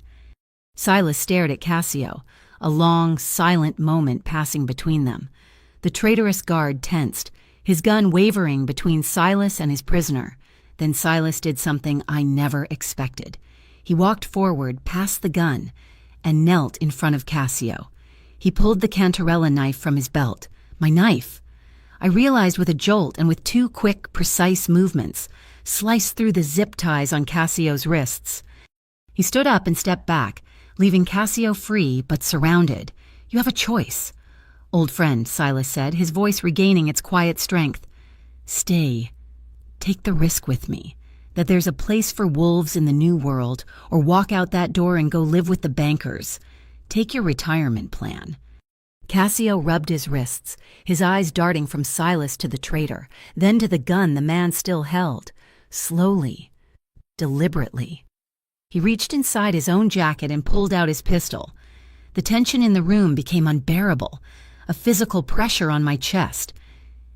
Silas stared at Cassio, a long, silent moment passing between them. The traitorous guard tensed, his gun wavering between Silas and his prisoner. Then Silas did something I never expected. He walked forward past the gun and knelt in front of Cassio. He pulled the cantarella knife from his belt. My knife! I realized with a jolt and with two quick, precise movements, sliced through the zip ties on Cassio's wrists. He stood up and stepped back, leaving Cassio free but surrounded. You have a choice. Old friend, Silas said, his voice regaining its quiet strength. Stay. Take the risk with me, that there's a place for wolves in the new world, or walk out that door and go live with the bankers. Take your retirement plan. Cassio rubbed his wrists, his eyes darting from Silas to the traitor, then to the gun the man still held. Slowly, deliberately. He reached inside his own jacket and pulled out his pistol. The tension in the room became unbearable, a physical pressure on my chest.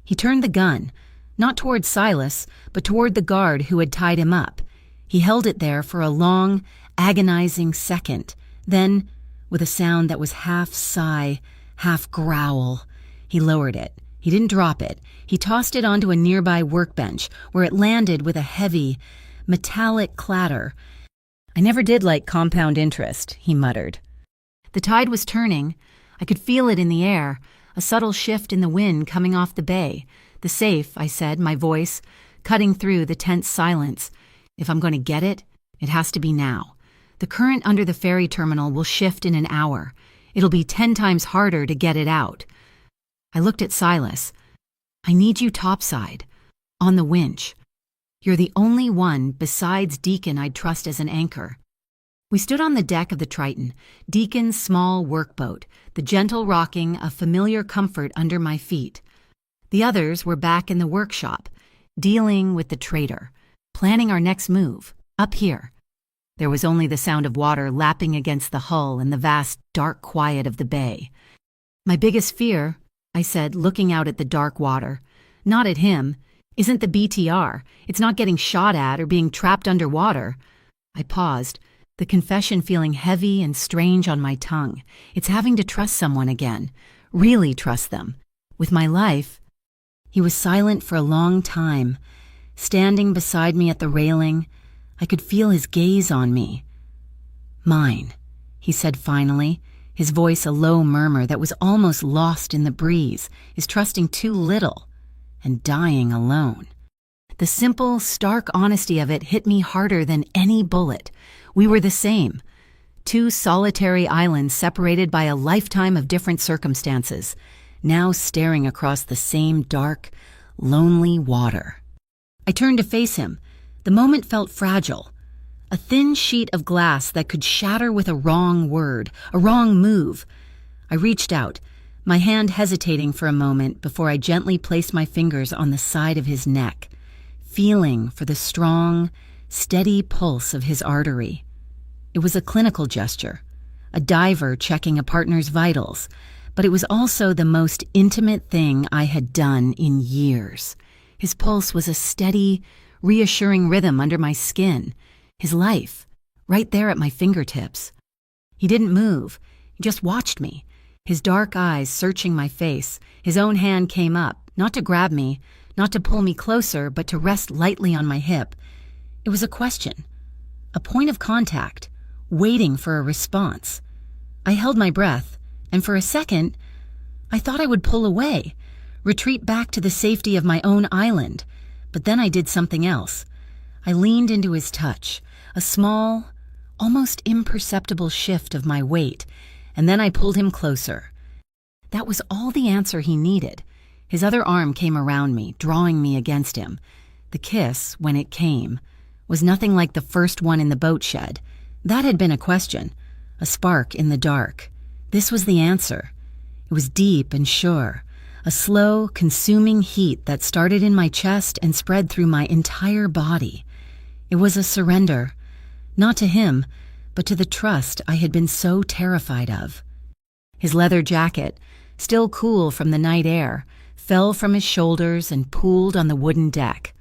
He turned the gun, not toward Silas, but toward the guard who had tied him up. He held it there for a long, agonizing second. Then, with a sound that was half sigh, half growl, he lowered it. He didn't drop it. He tossed it onto a nearby workbench, where it landed with a heavy, metallic clatter. I never did like compound interest, he muttered. The tide was turning. I could feel it in the air, a subtle shift in the wind coming off the bay. The safe, I said, my voice, cutting through the tense silence. If I'm going to get it, it has to be now. The current under the ferry terminal will shift in an hour. It'll be 10 times harder to get it out. I looked at Silas. I need you topside, on the winch. You're the only one besides Deacon I'd trust as an anchor. We stood on the deck of the Triton, Deacon's small workboat, the gentle rocking of familiar comfort under my feet. The others were back in the workshop, dealing with the traitor, planning our next move, up here. There was only the sound of water lapping against the hull and the vast, dark quiet of the bay. My biggest fear, I said, looking out at the dark water, not at him, isn't the BTR. It's not getting shot at or being trapped underwater. I paused, the confession feeling heavy and strange on my tongue. It's having to trust someone again, really trust them. With my life. He was silent for a long time. Standing beside me at the railing, I could feel his gaze on me. Mine, he said finally, his voice a low murmur that was almost lost in the breeze, is trusting too little and dying alone. The simple, stark honesty of it hit me harder than any bullet. We were the same. 2 solitary islands separated by a lifetime of different circumstances, now staring across the same dark, lonely water. I turned to face him. The moment felt fragile. A thin sheet of glass that could shatter with a wrong word, a wrong move. I reached out, my hand hesitating for a moment before I gently placed my fingers on the side of his neck, feeling for the strong, steady pulse of his artery. It was a clinical gesture, a diver checking a partner's vitals, but it was also the most intimate thing I had done in years. His pulse was a steady, reassuring rhythm under my skin, his life, right there at my fingertips. He didn't move, he just watched me, his dark eyes searching my face. His own hand came up, not to grab me, not to pull me closer, but to rest lightly on my hip. It was a question, a point of contact, waiting for a response. I held my breath, and for a second, I thought I would pull away, retreat back to the safety of my own island. But then I did something else. I leaned into his touch, a small, almost imperceptible shift of my weight, and then I pulled him closer. That was all the answer he needed. His other arm came around me, drawing me against him. The kiss, when it came, was nothing like the first one in the boat shed. That had been a question, a spark in the dark. This was the answer. It was deep and sure, a slow, consuming heat that started in my chest and spread through my entire body. It was a surrender, not to him, but to the trust I had been so terrified of. His leather jacket, still cool from the night air, fell from his shoulders and pooled on the wooden deck.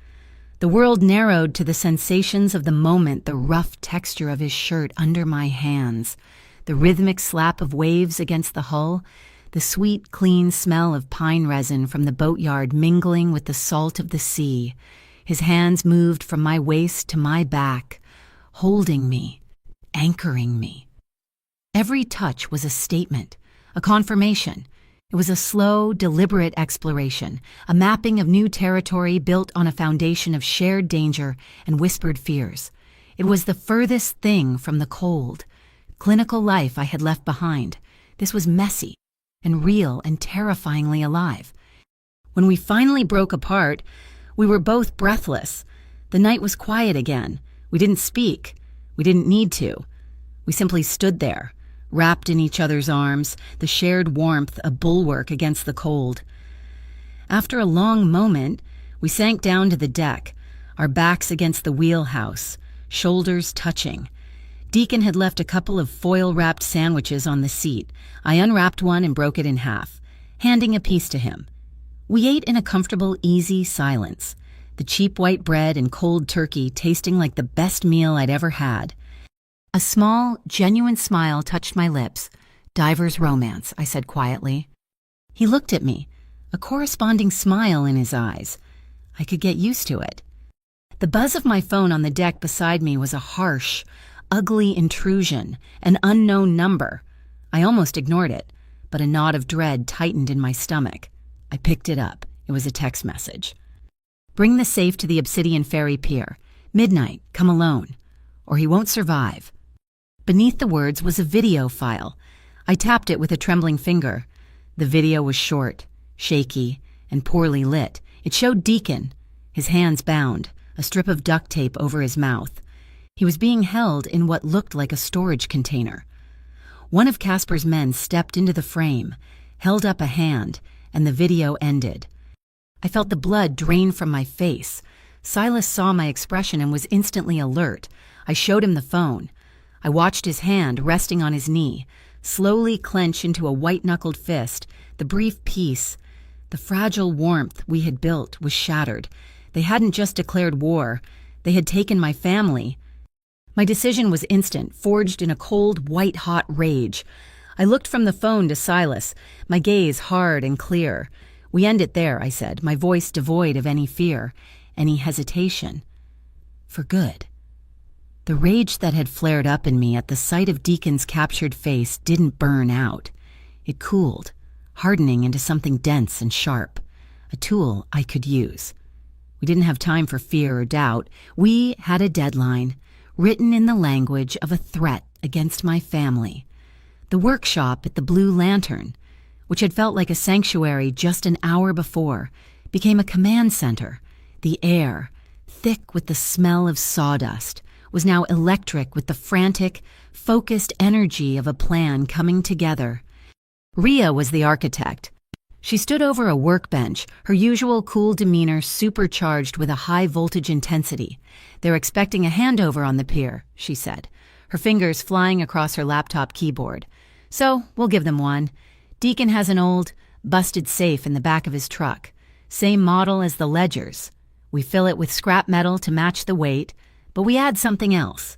The world narrowed to the sensations of the moment, the rough texture of his shirt under my hands, the rhythmic slap of waves against the hull, the sweet, clean smell of pine resin from the boatyard mingling with the salt of the sea. His hands moved from my waist to my back, holding me, anchoring me. Every touch was a statement, a confirmation. It was a slow, deliberate exploration, a mapping of new territory built on a foundation of shared danger and whispered fears. It was the furthest thing from the cold, clinical life I had left behind. This was messy and real and terrifyingly alive. When we finally broke apart, we were both breathless. The night was quiet again. We didn't speak. We didn't need to. We simply stood there, wrapped in each other's arms, the shared warmth a bulwark against the cold. After a long moment, we sank down to the deck, our backs against the wheelhouse, shoulders touching. Deacon had left a couple of foil-wrapped sandwiches on the seat. I unwrapped one and broke it in half, handing a piece to him. We ate in a comfortable, easy silence, the cheap white bread and cold turkey tasting like the best meal I'd ever had. A small, genuine smile touched my lips. "Diver's romance," I said quietly. He looked at me, a corresponding smile in his eyes. I could get used to it. The buzz of my phone on the deck beside me was a harsh, ugly intrusion, an unknown number. I almost ignored it, but a knot of dread tightened in my stomach. I picked it up. It was a text message. "Bring the safe to the Obsidian Ferry Pier. Midnight, come alone, or he won't survive." Beneath the words was a video file. I tapped it with a trembling finger. The video was short, shaky, and poorly lit. It showed Deacon, his hands bound, a strip of duct tape over his mouth. He was being held in what looked like a storage container. One of Casper's men stepped into the frame, held up a hand, and the video ended. I felt the blood drain from my face. Silas saw my expression and was instantly alert. I showed him the phone. I watched his hand resting on his knee, slowly clench into a white-knuckled fist. The brief peace, the fragile warmth we had built was shattered. They hadn't just declared war. They had taken my family. My decision was instant, forged in a cold, white-hot rage. I looked from the phone to Silas, my gaze hard and clear. "We end it there," I said, my voice devoid of any fear, any hesitation. For good. The rage that had flared up in me at the sight of Deacon's captured face didn't burn out. It cooled, hardening into something dense and sharp, a tool I could use. We didn't have time for fear or doubt. We had a deadline, written in the language of a threat against my family. The workshop at the Blue Lantern, which had felt like a sanctuary just an hour before, became a command center. The air, thick with the smell of sawdust, was now electric with the frantic, focused energy of a plan coming together. Rhea was the architect. She stood over a workbench, her usual cool demeanor supercharged with a high-voltage intensity. "They're expecting a handover on the pier," she said, her fingers flying across her laptop keyboard. "So, we'll give them one. Deacon has an old, busted safe in the back of his truck. Same model as the Ledger's. We fill it with scrap metal to match the weight, but we add something else."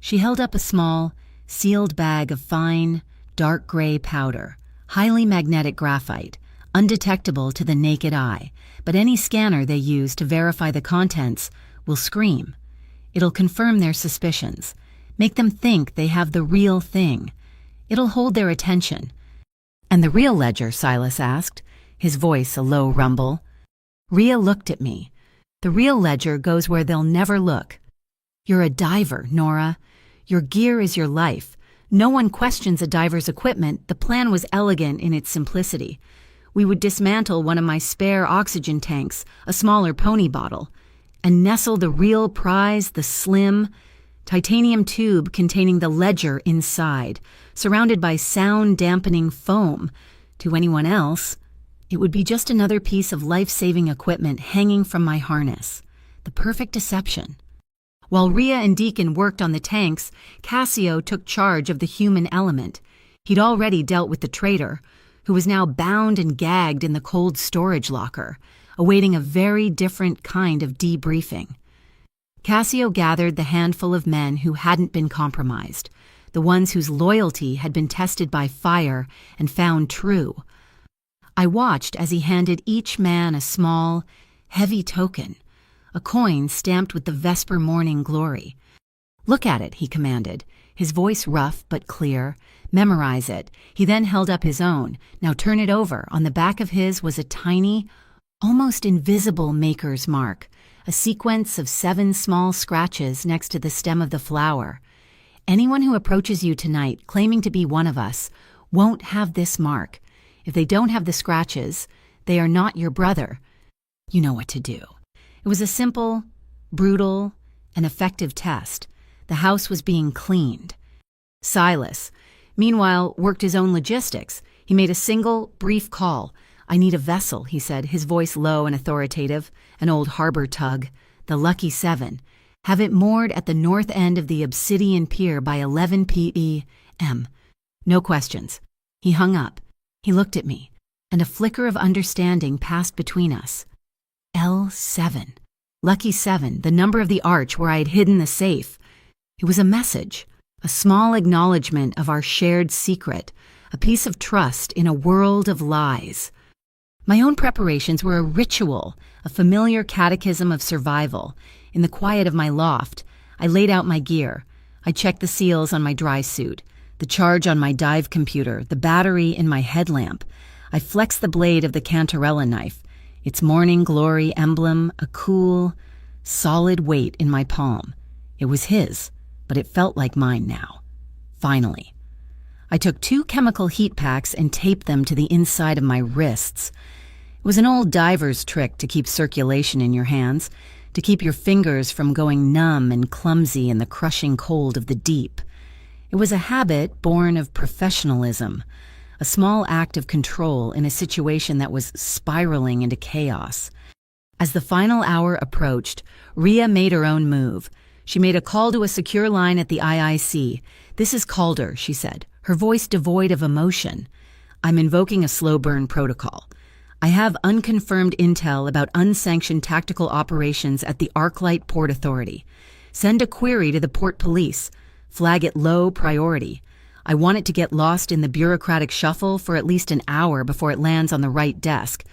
She held up a small, sealed bag of fine, dark gray powder, highly magnetic graphite, undetectable to the naked eye, but any scanner they use to verify the contents will scream. It'll confirm their suspicions, make them think they have the real thing. It'll hold their attention. "And the real ledger?" Silas asked, his voice a low rumble. Rhea looked at me. "The real ledger goes where they'll never look. You're a diver, Nora. Your gear is your life. No one questions a diver's equipment. The plan was elegant in its simplicity. We would dismantle one of my spare oxygen tanks, a smaller pony bottle, and nestle the real prize, the slim, titanium tube containing the ledger inside, surrounded by sound-dampening foam. To anyone else, it would be just another piece of life-saving equipment hanging from my harness. The perfect deception. While Rhea and Deacon worked on the tanks, Cassio took charge of the human element. He'd already dealt with the traitor, who was now bound and gagged in the cold storage locker, awaiting a very different kind of debriefing. Cassio gathered the handful of men who hadn't been compromised, the ones whose loyalty had been tested by fire and found true. I watched as he handed each man a small, heavy token, a coin stamped with the Vesper morning glory. "Look at it," he commanded, his voice rough but clear. "Memorize it." He then held up his own. "Now turn it over." On the back of his was a tiny, almost invisible maker's mark, a sequence of 7 small scratches next to the stem of the flower. "Anyone who approaches you tonight claiming to be one of us won't have this mark. If they don't have the scratches, they are not your brother. You know what to do." It was a simple, brutal, and effective test. The house was being cleaned. Silas, meanwhile, worked his own logistics. He made a single, brief call. "I need a vessel," he said, his voice low and authoritative. "An old harbor tug, the Lucky 7. Have it moored at the north end of the Obsidian Pier by 11 p.m. No questions." He hung up. He looked at me, and a flicker of understanding passed between us. L7. Lucky 7, the number of the arch where I had hidden the safe. It was a message, a small acknowledgement of our shared secret, a piece of trust in a world of lies. My own preparations were a ritual, a familiar catechism of survival. In the quiet of my loft, I laid out my gear. I checked the seals on my dry suit, the charge on my dive computer, the battery in my headlamp. I flexed the blade of the Cantarella knife, its morning glory emblem a cool, solid weight in my palm. It was his, but it felt like mine now. Finally. I took 2 chemical heat packs and taped them to the inside of my wrists. It was an old diver's trick to keep circulation in your hands, to keep your fingers from going numb and clumsy in the crushing cold of the deep. It was a habit born of professionalism, a small act of control in a situation that was spiraling into chaos. As the final hour approached, Rhea made her own move. She made a call to a secure line at the IIC. "This is Calder," she said, her voice devoid of emotion. "I'm invoking a slow burn protocol. I have unconfirmed intel about unsanctioned tactical operations at the Arclight Port Authority. Send a query to the port police. Flag it low priority. I want it to get lost in the bureaucratic shuffle for at least an hour before it lands on the right desk."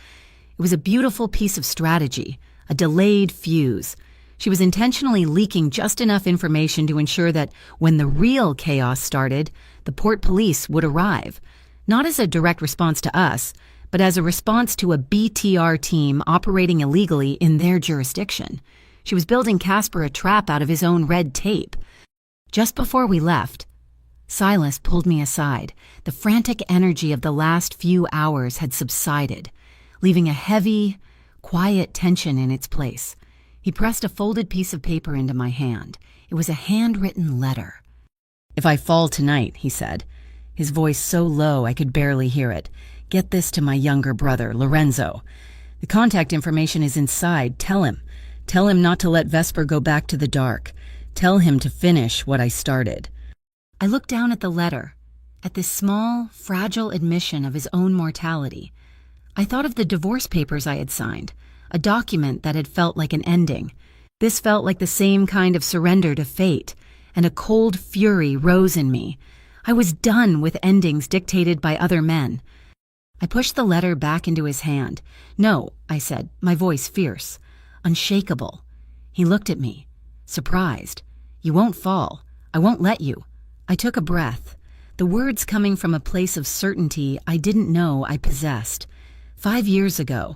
It was a beautiful piece of strategy, a delayed fuse. She was intentionally leaking just enough information to ensure that when the real chaos started, the port police would arrive, not as a direct response to us, but as a response to a BTR team operating illegally in their jurisdiction. She was building Casper a trap out of his own red tape. Just before we left, Silas pulled me aside. The frantic energy of the last few hours had subsided, leaving a heavy, quiet tension in its place. He pressed a folded piece of paper into my hand. It was a handwritten letter. "If I fall tonight," he said, his voice so low I could barely hear it, "get this to my younger brother, Lorenzo. The contact information is inside. Tell him. Tell him not to let Vesper go back to the dark. Tell him to finish what I started." I looked down at the letter, at this small, fragile admission of his own mortality. I thought of the divorce papers I had signed, a document that had felt like an ending. This felt like the same kind of surrender to fate, and a cold fury rose in me. I was done with endings dictated by other men. I pushed the letter back into his hand. "No," I said, my voice fierce, unshakable. He looked at me, surprised. "You won't fall. I won't let you." I took a breath, the words coming from a place of certainty I didn't know I possessed. 5 years ago,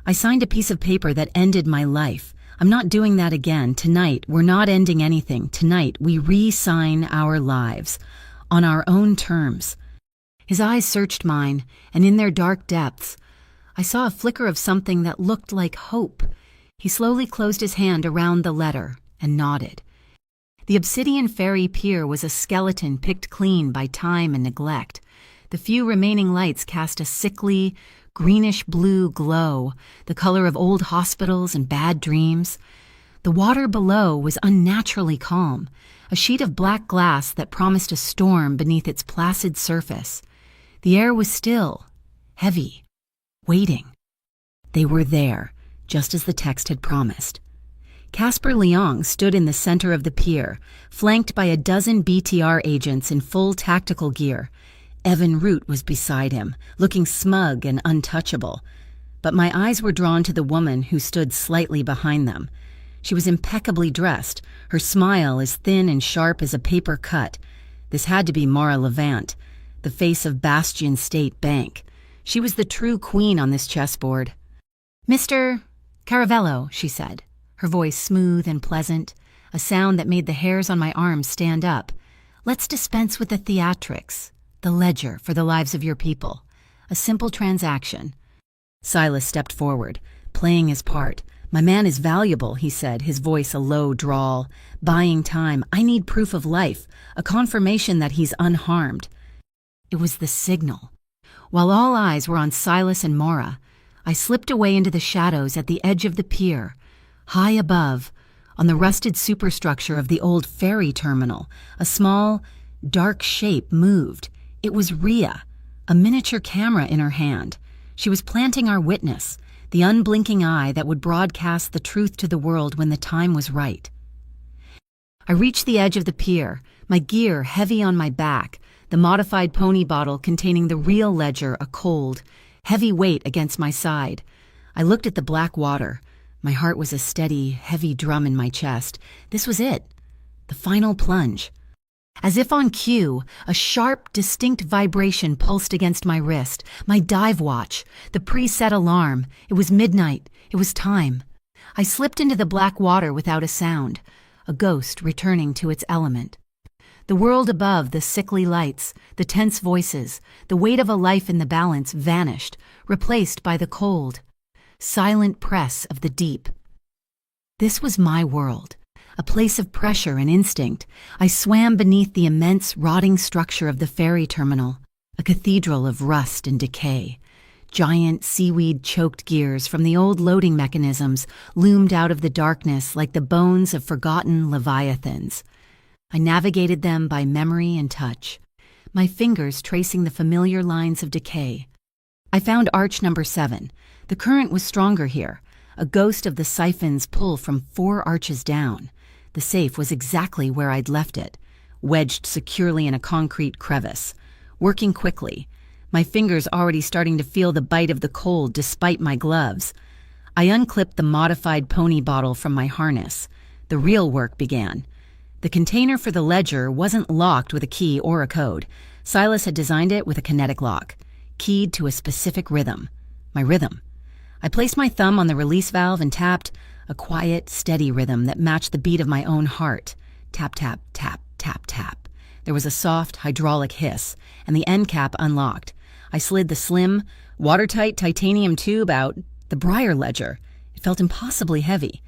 I signed a piece of paper that ended my life. I'm not doing that again. Tonight, we're not ending anything. Tonight, we re-sign our lives, on our own terms. His eyes searched mine, and in their dark depths, I saw a flicker of something that looked like hope. He slowly closed his hand around the letter and nodded. The obsidian ferry pier was a skeleton picked clean by time and neglect. The few remaining lights cast a sickly, greenish-blue glow, the color of old hospitals and bad dreams. The water below was unnaturally calm, a sheet of black glass that promised a storm beneath its placid surface. The air was still, heavy, waiting. They were there, just as the text had promised. Casper Leong stood in the center of the pier, flanked by a dozen BTR agents in full tactical gear. Evan Root was beside him, looking smug and untouchable. But my eyes were drawn to the woman who stood slightly behind them. She was impeccably dressed, her smile as thin and sharp as a paper cut. This had to be Mara Levant, the face of Bastion State Bank. She was the true queen on this chessboard. "Mr. Caravello," she said, her voice smooth and pleasant, a sound that made the hairs on my arms stand up. "Let's dispense with the theatrics, the ledger for the lives of your people. A simple transaction." Silas stepped forward, playing his part. "My man is valuable," he said, his voice a low drawl. "Buying time. I need proof of life, a confirmation that he's unharmed." It was the signal. While all eyes were on Silas and Mora, I slipped away into the shadows at the edge of the pier. High above, on the rusted superstructure of the old ferry terminal, a small, dark shape moved. It was Rhea, a miniature camera in her hand. She was planting our witness, the unblinking eye that would broadcast the truth to the world when the time was right. I reached the edge of the pier, my gear heavy on my back, the modified pony bottle containing the real ledger a cold, heavy weight against my side. I looked at the black water. My heart was a steady, heavy drum in my chest. This was it, the final plunge. As if on cue, a sharp, distinct vibration pulsed against my wrist. My dive watch, the preset alarm. It was midnight. It was time. I slipped into the black water without a sound, a ghost returning to its element. The world above, the sickly lights, the tense voices, the weight of a life in the balance vanished, replaced by the cold, silent press of the deep. This was my world, a place of pressure and instinct. I swam beneath the immense, rotting structure of the ferry terminal, a cathedral of rust and decay. Giant, seaweed-choked gears from the old loading mechanisms loomed out of the darkness like the bones of forgotten leviathans. I navigated them by memory and touch, my fingers tracing the familiar lines of decay. I found arch number 7. The current was stronger here, a ghost of the siphon's pull from 4 arches down. The safe was exactly where I'd left it, wedged securely in a concrete crevice. Working quickly, my fingers already starting to feel the bite of the cold despite my gloves. I unclipped the modified pony bottle from my harness. The real work began. The container for the ledger wasn't locked with a key or a code. Silas had designed it with a kinetic lock, keyed to a specific rhythm. My rhythm. I placed my thumb on the release valve and tapped, a quiet, steady rhythm that matched the beat of my own heart. Tap, tap, tap, tap, tap. There was a soft, hydraulic hiss, and the end cap unlocked. I slid the slim, watertight titanium tube out, the Briar ledger. It felt impossibly heavy.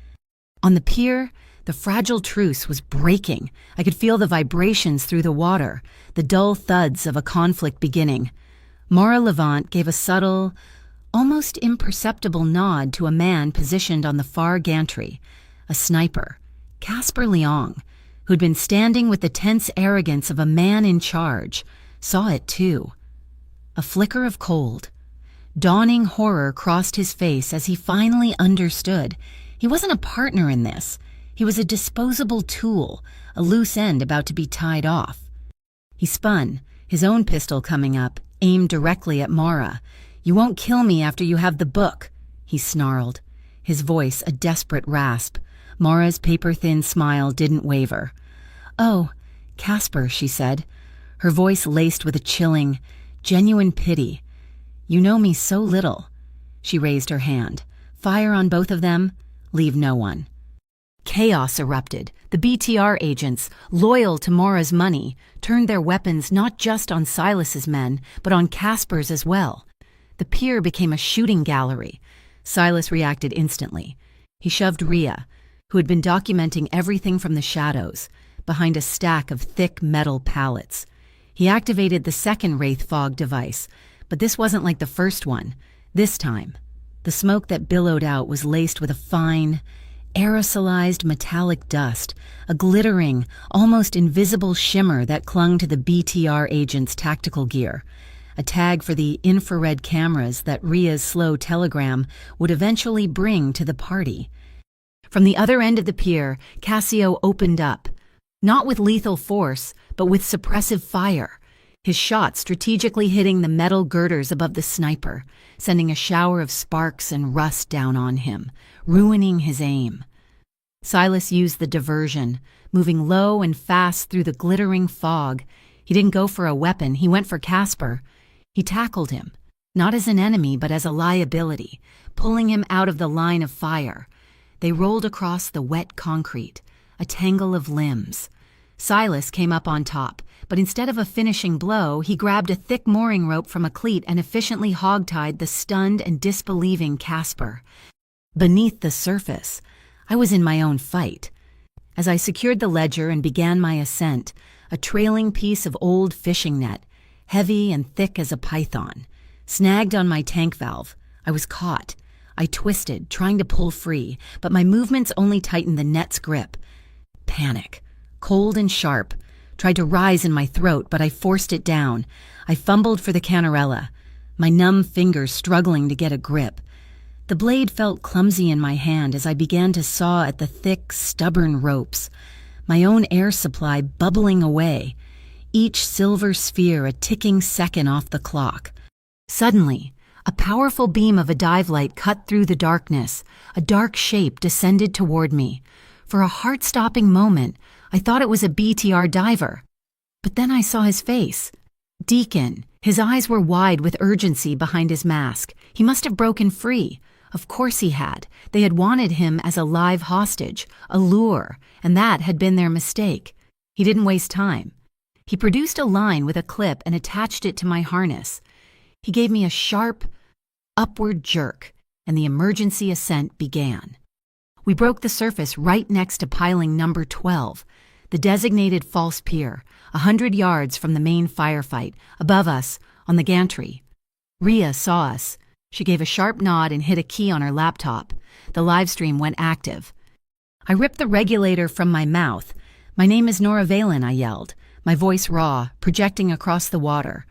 On the pier, the fragile truce was breaking. I could feel the vibrations through the water, the dull thuds of a conflict beginning. Mara Levant gave a subtle, almost imperceptible nod to a man positioned on the far gantry, a sniper, Casper Leong, who'd been standing with the tense arrogance of a man in charge, saw it too. A flicker of cold. Dawning horror crossed his face as he finally understood. He wasn't a partner in this. He was a disposable tool, a loose end about to be tied off. He spun, his own pistol coming up, aimed directly at Mara. "You won't kill me after you have the book," he snarled, his voice a desperate rasp. Mara's paper-thin smile didn't waver. "Oh, Casper," she said, her voice laced with a chilling, genuine pity. "You know me so little." She raised her hand. "Fire on both of them. Leave no one." Chaos erupted. The BTR agents, loyal to Mara's money, turned their weapons not just on Silas's men, but on Casper's as well. The pier became a shooting gallery. Silas reacted instantly. He shoved Rhea, who had been documenting everything from the shadows, behind a stack of thick metal pallets. He activated the second wraith fog device, but this wasn't like the first one. This time, the smoke that billowed out was laced with a fine, aerosolized metallic dust, a glittering, almost invisible shimmer that clung to the BTR agent's tactical gear, a tag for the infrared cameras that Ria's slow telegram would eventually bring to the party. From the other end of the pier, Cassio opened up, not with lethal force, but with suppressive fire, his shot strategically hitting the metal girders above the sniper, sending a shower of sparks and rust down on him, ruining his aim. Silas used the diversion, moving low and fast through the glittering fog. He didn't go for a weapon, he went for Casper. He tackled him, not as an enemy but as a liability, pulling him out of the line of fire. They rolled across the wet concrete, a tangle of limbs. Silas came up on top, but instead of a finishing blow, he grabbed a thick mooring rope from a cleat and efficiently hogtied the stunned and disbelieving Casper. Beneath the surface, I was in my own fight. As I secured the ledger and began my ascent, a trailing piece of old fishing net, heavy and thick as a python, snagged on my tank valve. I was caught. I twisted, trying to pull free, but my movements only tightened the net's grip. Panic, cold and sharp, tried to rise in my throat, but I forced it down. I fumbled for the canarella, my numb fingers struggling to get a grip. The blade felt clumsy in my hand as I began to saw at the thick, stubborn ropes, my own air supply bubbling away, each silver sphere a ticking second off the clock. Suddenly, a powerful beam of a dive light cut through the darkness. A dark shape descended toward me. For a heart-stopping moment, I thought it was a BTR diver. But then I saw his face. Deacon. His eyes were wide with urgency behind his mask. He must have broken free. Of course he had. They had wanted him as a live hostage, a lure, and that had been their mistake. He didn't waste time. He produced a line with a clip and attached it to my harness. He gave me a sharp, upward jerk, and the emergency ascent began. We broke the surface right next to piling number 12, the designated false pier, 100 yards from the main firefight, above us, on the gantry. Ria saw us. She gave a sharp nod and hit a key on her laptop. The live stream went active. I ripped the regulator from my mouth. "My name is Nora Valen," I yelled, my voice raw, projecting across the water.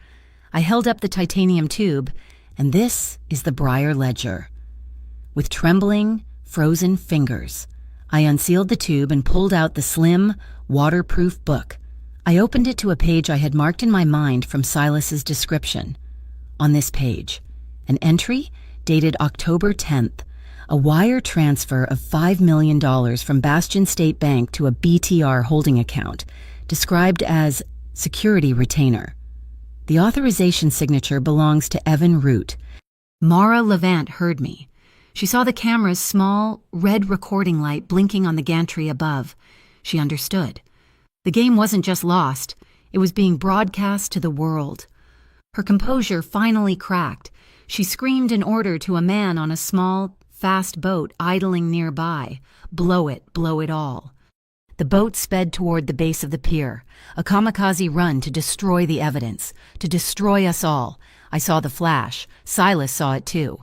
I held up the titanium tube, and this is the Briar Ledger. With trembling, frozen fingers, I unsealed the tube and pulled out the slim, waterproof book. I opened it to a page I had marked in my mind from Silas's description. On this page, an entry dated October 10th, a wire transfer of $5 million from Bastion State Bank to a BTR holding account, described as security retainer. The authorization signature belongs to Evan Root. Mara Levant heard me. She saw the camera's small, red recording light blinking on the gantry above. She understood. The game wasn't just lost, it was being broadcast to the world. Her composure finally cracked. She screamed an order to a man on a small, fast boat idling nearby. Blow it all. The boat sped toward the base of the pier, a kamikaze run to destroy the evidence, to destroy us all. I saw the flash. Silas saw it too.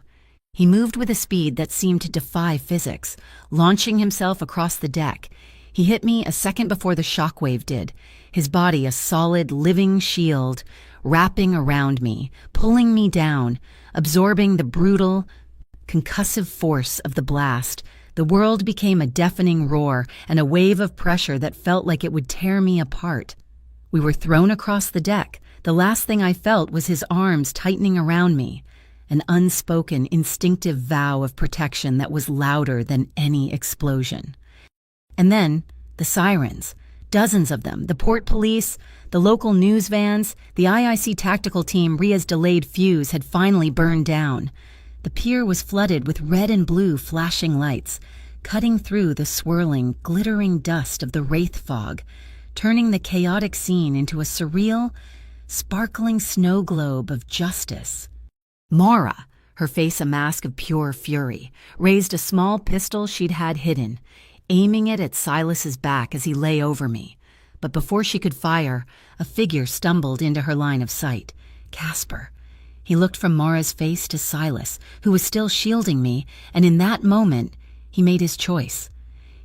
He moved with a speed that seemed to defy physics, launching himself across the deck. He hit me a second before the shockwave did, his body a solid, living shield, wrapping around me, pulling me down, absorbing the brutal, concussive force of the blast. The world became a deafening roar and a wave of pressure that felt like it would tear me apart. We were thrown across the deck. The last thing I felt was his arms tightening around me, an unspoken, instinctive vow of protection that was louder than any explosion. And then, the sirens, dozens of them, the port police, the local news vans, the IIC tactical team Ria's delayed fuse had finally burned down. The pier was flooded with red and blue flashing lights, cutting through the swirling, glittering dust of the wraith fog, turning the chaotic scene into a surreal, sparkling snow globe of justice. Mara, her face a mask of pure fury, raised a small pistol she'd had hidden, aiming it at Silas's back as he lay over me. but before she could fire, a figure stumbled into her line of sight. Casper. He looked from Mara's face to Silas, who was still shielding me, and in that moment, he made his choice.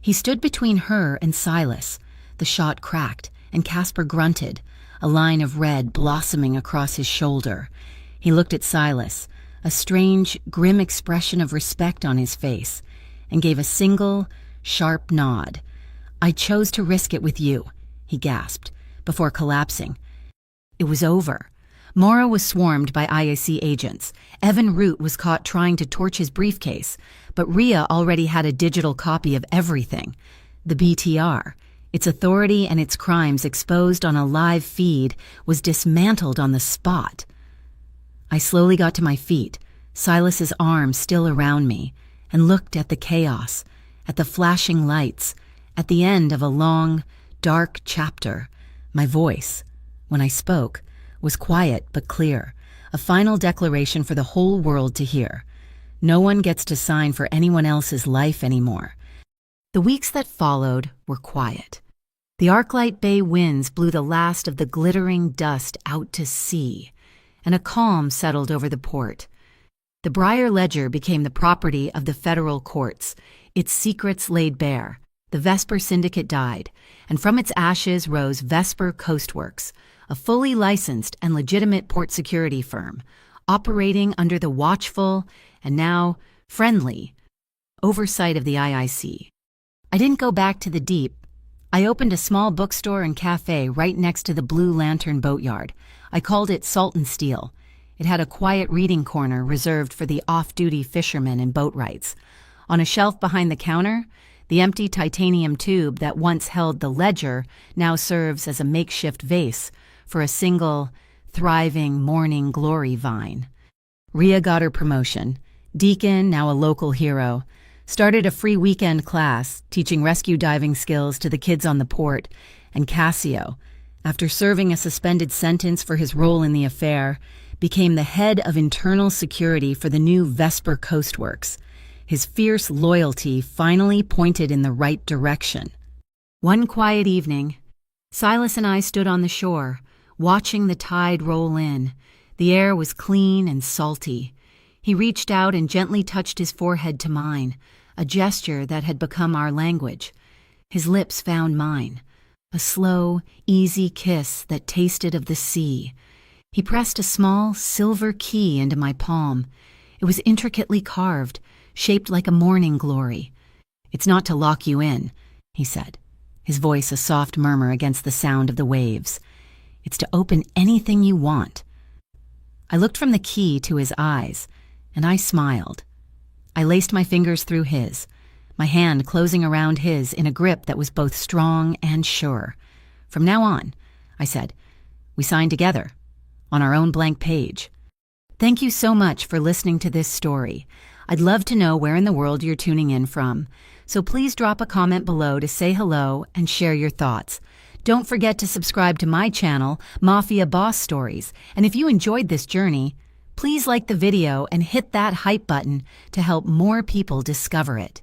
He stood between her and Silas. The shot cracked, and Casper grunted, a line of red blossoming across his shoulder. He looked at Silas, a strange, grim expression of respect on his face, and gave a single, sharp nod. "I chose to risk it with you," he gasped, before collapsing. It was over. Mara was swarmed by IAC agents. Evan Root was caught trying to torch his briefcase, but Rhea already had a digital copy of everything. The BTR, its authority and its crimes exposed on a live feed, was dismantled on the spot. I slowly got to my feet, Silas's arms still around me, and looked at the chaos, at the flashing lights, at the end of a long, dark chapter. My voice, when I spoke, was quiet but clear, a final declaration for the whole world to hear. No one gets to sign for anyone else's life anymore. The weeks that followed were quiet. The Arclight Bay winds blew the last of the glittering dust out to sea, and a calm settled over the port. The Briar Ledger became the property of the federal courts, its secrets laid bare. The Vesper Syndicate died, and from its ashes rose Vesper Coastworks, a fully licensed and legitimate port security firm, operating under the watchful and now friendly oversight of the IIC. I didn't go back to the deep. I opened a small bookstore and cafe right next to the Blue Lantern boatyard. I called it Salt and Steel. It had a quiet reading corner reserved for the off-duty fishermen and boatwrights. On a shelf behind the counter, the empty titanium tube that once held the ledger now serves as a makeshift vase for a single, thriving morning glory vine. Rhea got her promotion. Deacon, now a local hero, started a free weekend class teaching rescue diving skills to the kids on the port, and Cassio, after serving a suspended sentence for his role in the affair, became the head of internal security for the new Vesper Coastworks. His fierce loyalty finally pointed in the right direction. One quiet evening, Silas and I stood on the shore, watching the tide roll in. The air was clean and salty. He reached out and gently touched his forehead to mine, a gesture that had become our language. His lips found mine, a slow, easy kiss that tasted of the sea. He pressed a small, silver key into my palm. It was intricately carved, shaped like a morning glory. "It's not to lock you in," he said, his voice a soft murmur against the sound of the waves. "It's to open anything you want." I looked from the key to his eyes, and I smiled. I laced my fingers through his, my hand closing around his in a grip that was both strong and sure. "From now on," I said, "we sign together, on our own blank page." Thank you so much for listening to this story. I'd love to know where in the world you're tuning in from, so please drop a comment below to say hello and share your thoughts. Don't forget to subscribe to my channel, Mafia Boss Stories, and if you enjoyed this journey, please like the video and hit that hype button to help more people discover it.